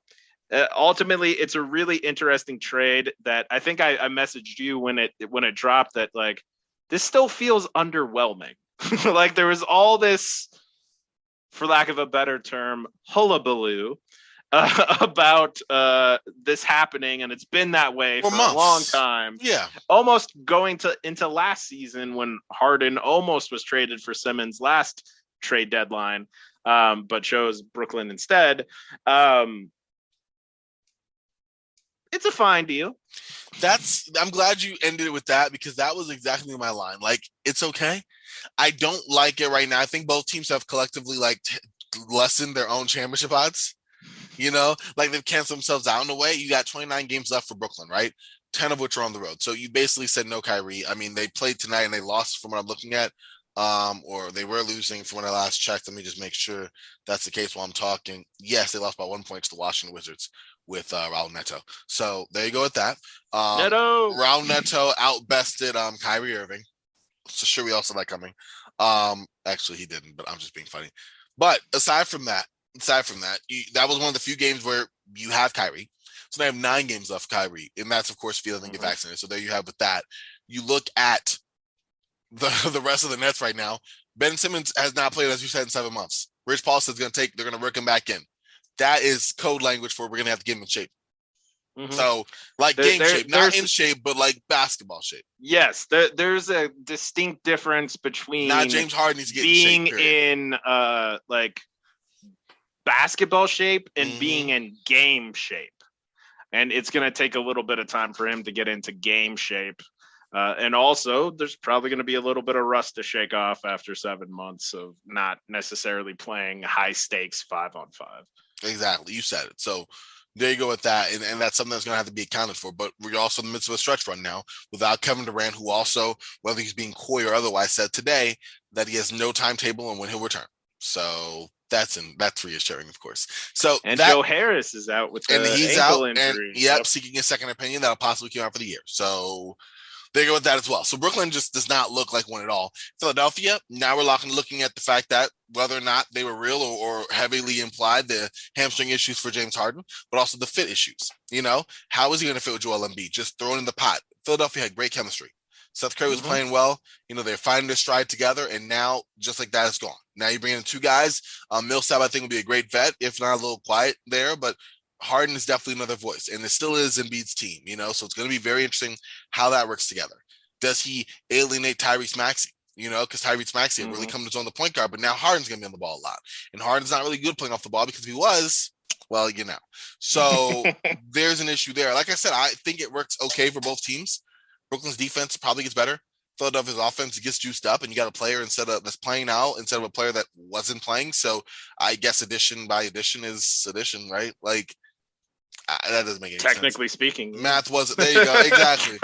ultimately, it's a really interesting trade that I think I messaged you when it dropped that, like, this still feels underwhelming. Like, there was all this, for lack of a better term, hullabaloo about this happening, and it's been that way for a long time.
Yeah,
almost going into last season when Harden almost was traded for Simmons last trade deadline, but chose Brooklyn instead. It's a fine deal.
I'm glad you ended it with that, because that was exactly my line. Like, it's okay. I don't like it right now. I think both teams have collectively lessened their own championship odds. You know, like, they've canceled themselves out in a way. You got 29 games left for Brooklyn, right? 10 of which are on the road. So you basically said no Kyrie. I mean, they played tonight and they lost from what I'm looking at. Or they were losing from when I last checked. Let me just make sure that's the case while I'm talking. Yes, they lost by 1 point to the Washington Wizards with Raul Neto. So there you go with that. Raul Neto outbested Kyrie Irving. So sure, we also like coming. Actually, he didn't, but I'm just being funny. But aside from that, that was one of the few games where you have Kyrie. So they have 9 games left, Kyrie, and that's, of course, if he doesn't get vaccinated. So there you have with that. You look at the rest of the Nets right now. Ben Simmons has not played, as you said, in 7 months. Rich Paul says they're going to work him back in. That is code language for we're going to have to get him in shape. So, like, game shape, not in shape, but like basketball shape.
Yes, there's a distinct difference between
not James Harden needs to get
being
in shape,
in like basketball shape and being in game shape, and it's going to take a little bit of time for him to get into game shape. And also, there's probably going to be a little bit of rust to shake off after 7 months of not necessarily playing high stakes 5-on-5.
Exactly, you said it. So there you go with that, and that's something that's going to have to be accounted for. But we're also in the midst of a stretch run now without Kevin Durant, who also, whether he's being coy or otherwise, said today that he has no timetable on when he'll return. So that's reassuring, of course. So
Joe Harris is out with
and he's
ankle
out,
injury.
And seeking a second opinion that'll possibly come out for the year. So they go with that as well. So Brooklyn just does not look like one at all. Philadelphia, now we're looking at the fact that whether or not they were real or heavily implied, the hamstring issues for James Harden, but also the fit issues. You know, how is he going to fit with Joel Embiid? Just thrown in the pot. Philadelphia had great chemistry. Seth Curry was playing well. You know, they're finding their stride together, and now just like that, it's gone. Now you bring in 2 guys. Millsap, I think, will be a great vet, if not a little quiet there, but Harden is definitely another voice, and it still is Embiid's team, you know, so it's going to be very interesting how that works together. Does he alienate Tyrese Maxey? because Tyrese Maxey had really come to his own the point guard, but now Harden's going to be on the ball a lot. And Harden's not really good playing off the ball because if he was, well, So there's an issue there. Like I said, I think it works okay for both teams. Brooklyn's defense probably gets better. Philadelphia's offense gets juiced up, and you got a player that's playing now instead of a player that wasn't playing. So I guess addition by addition is addition, right? Like, that doesn't make any sense.
Technically speaking.
Math wasn't. There you go. Exactly.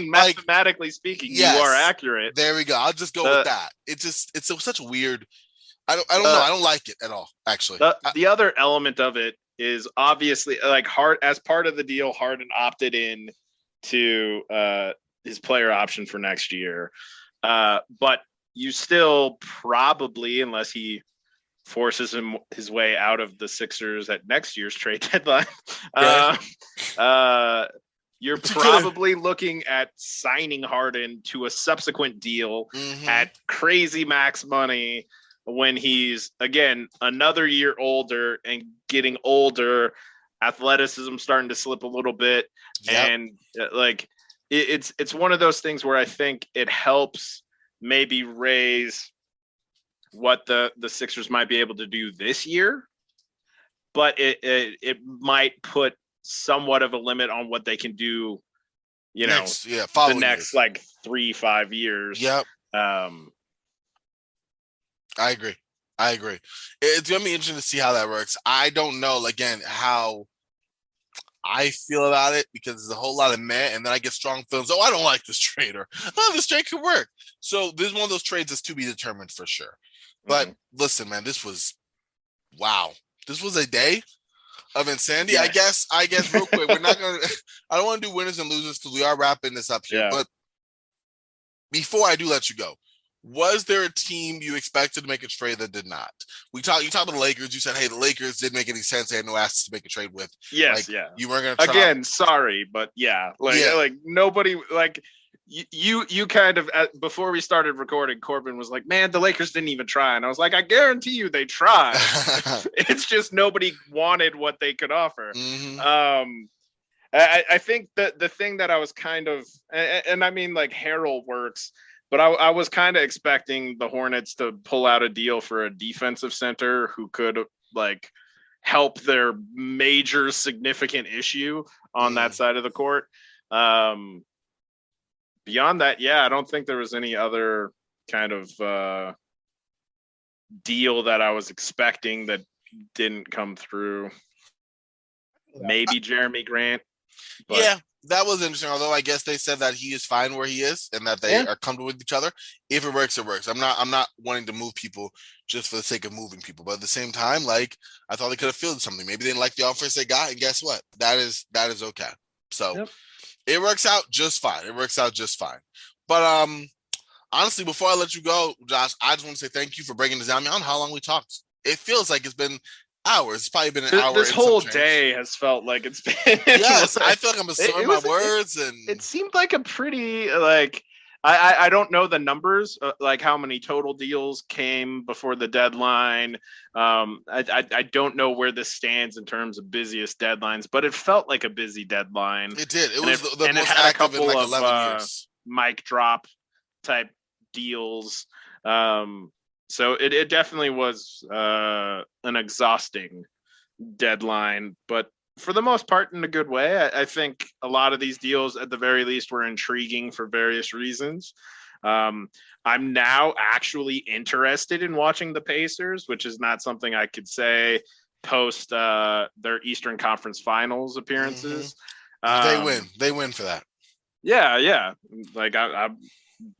Mathematically speaking, yes, you are accurate.
There we go. I'll just go with that. It's such a weird. I don't know. I don't like it at all, actually.
The other element of it is obviously like as part of the deal, Harden opted in to his player option for next year. But you still probably, unless he forces his way out of the Sixers at next year's trade deadline, you're probably looking at signing Harden to a subsequent deal at crazy max money when he's, again, another year older and getting older, athleticism starting to slip a little bit. And like, it's one of those things where I think it helps maybe raise what the Sixers might be able to do this year, but it might put somewhat of a limit on what they can do, the next years. Like 3-5 years.
Yep. I agree. It's gonna be interesting to see how that works. I don't know, again, how I feel about it, because there's a whole lot of meh, and then I get strong feelings. Oh, I don't like this trade, or this trade could work. So this is one of those trades that's to be determined for sure. But listen, man, this was wow. This was a day of insanity. Yes. I guess real quick, we're not gonna. I don't want to do winners and losers because we are wrapping this up here. Yeah. But before I do let you go, was there a team you expected to make a trade that did not? You talked about the Lakers. You said, hey, the Lakers didn't make any sense. They had no assets to make a trade with.
Yes,
You weren't going to try.
Again, sorry, but like nobody, like you kind of, before we started recording, Corban was like, man, the Lakers didn't even try. And I was like, I guarantee you they tried. It's just nobody wanted what they could offer. I think that the thing that I was kind of, and I mean, like, Harrell works, but I was kind of expecting the Hornets to pull out a deal for a defensive center who could, like, help their major significant issue on that side of the court. Beyond that, I don't think there was any other kind of deal that I was expecting that didn't come through. Maybe Jeremy Grant. But
that was interesting. Although I guess they said that he is fine where he is and that they are comfortable with each other. If it works, it works. I'm not wanting to move people just for the sake of moving people. But at the same time, like, I thought they could have fielded something. Maybe they didn't like the offers they got, and guess what? That is okay. So it works out just fine. But honestly, before I let you go, Josh, I just want to say thank you for breaking this down. I don't know how long we talked. It feels like it's been hours. It's probably been an hour.
This whole day has felt like it's been.
Yes, I feel like I'm assuming my words, and
it seemed like a pretty, like, I don't know the numbers, like how many total deals came before the deadline. I don't know where this stands in terms of busiest deadlines, but it felt like a busy deadline.
It did. It was the most active in like 11 years.
Mic drop type deals. So it definitely was an exhausting deadline, but for the most part in a good way. I think a lot of these deals at the very least were intriguing for various reasons. I'm now actually interested in watching the Pacers, which is not something I could say post their Eastern Conference Finals appearances.
They win for that.
Yeah. Like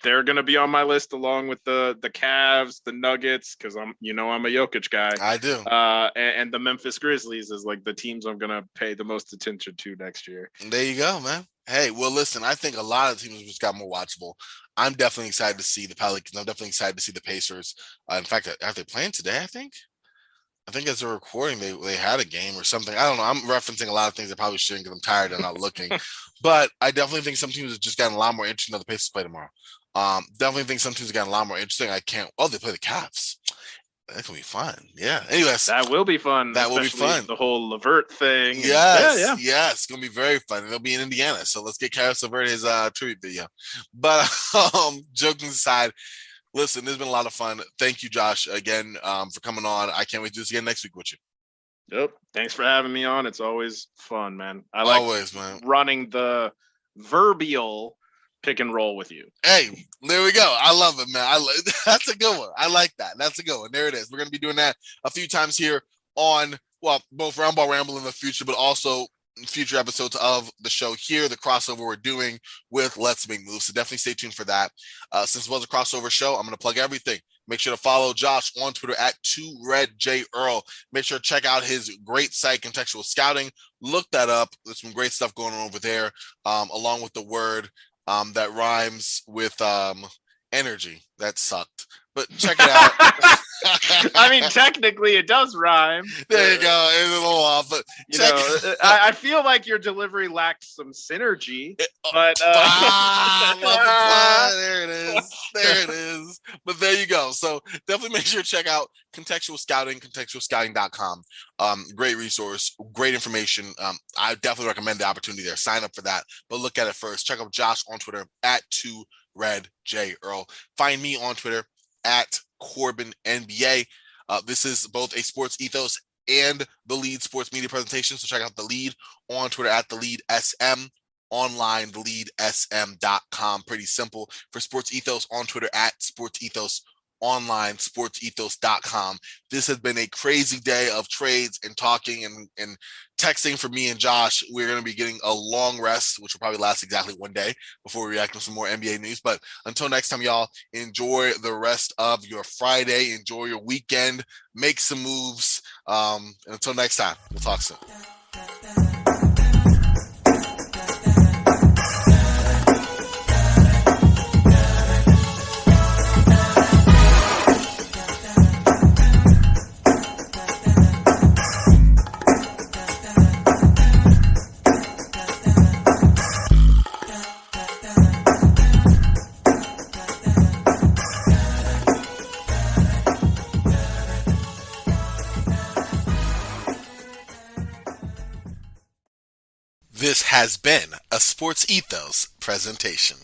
they're going to be on my list along with the Cavs, the Nuggets, because I'm a Jokic guy.
I do.
And the Memphis Grizzlies is like the teams I'm going to pay the most attention to next year.
There you go, man. Hey, well, listen, I think a lot of teams just got more watchable. I'm definitely excited to see the Pelicans. I'm definitely excited to see the Pacers. In fact, are they playing today, I think as they're recording, they had a game or something. I don't know. I'm referencing a lot of things I probably shouldn't because I'm tired and not looking. But I definitely think some teams have just gotten a lot more interesting than the Pacers play tomorrow. Definitely think some teams have gotten a lot more interesting. They play the Cavs. That could be fun. Yeah. Anyways.
That will be fun.
That will be fun.
The whole LeVert thing.
Yes. Yes. It's going to be very fun. It'll be in Indiana. So let's get Karis LeVert his tribute video. But joking aside, Listen, there's been a lot of fun. Thank you, Josh, again for coming on. I can't wait to do this again next week with you.
Yep. Thanks for having me on. It's always fun, man. I like
Always, man.
running the verbial pick and roll with you.
Hey, there we go. I love it, man. That's a good one. I like that. That's a good one. There it is. We're going to be doing that a few times here on, well, both Roundball Ramble in the future, but also future episodes of the show here, the crossover we're doing with Let's Make Moves. So definitely stay tuned for that. Since it was a crossover show, I'm going to plug everything. Make sure to follow Josh on Twitter at 2redjearl. Make sure to check out his great site, Contextual Scouting. Look that up. There's some great stuff going on over there, along with the word that rhymes with energy. That sucked. But check it out.
I mean, technically, it does rhyme.
There you go. It's a little off, but
I feel like your delivery lacked some synergy. But
there it is. There it is. But there you go. So definitely make sure to check out Contextual Scouting, contextualscouting.com. Great resource, great information. I definitely recommend the opportunity there. Sign up for that. But look at it first. Check out Josh on Twitter at 2redjearl. Find me on Twitter at Corban NBA. This is both a Sports Ethos and the Lead Sports Media presentation. So check out the Lead on Twitter at the Lead SM, online theleadsm.com. Pretty simple. For Sports Ethos on Twitter at Sports Ethos, online sportsethos.com. This has been a crazy day of trades and talking and texting for me and Josh. We're going to be getting a long rest, which will probably last exactly one day before we react to some more NBA news. But until next time, y'all, enjoy the rest of your Friday. Enjoy your weekend. Make some moves. And until next time, we'll talk soon. This has been a Sports Ethos presentation.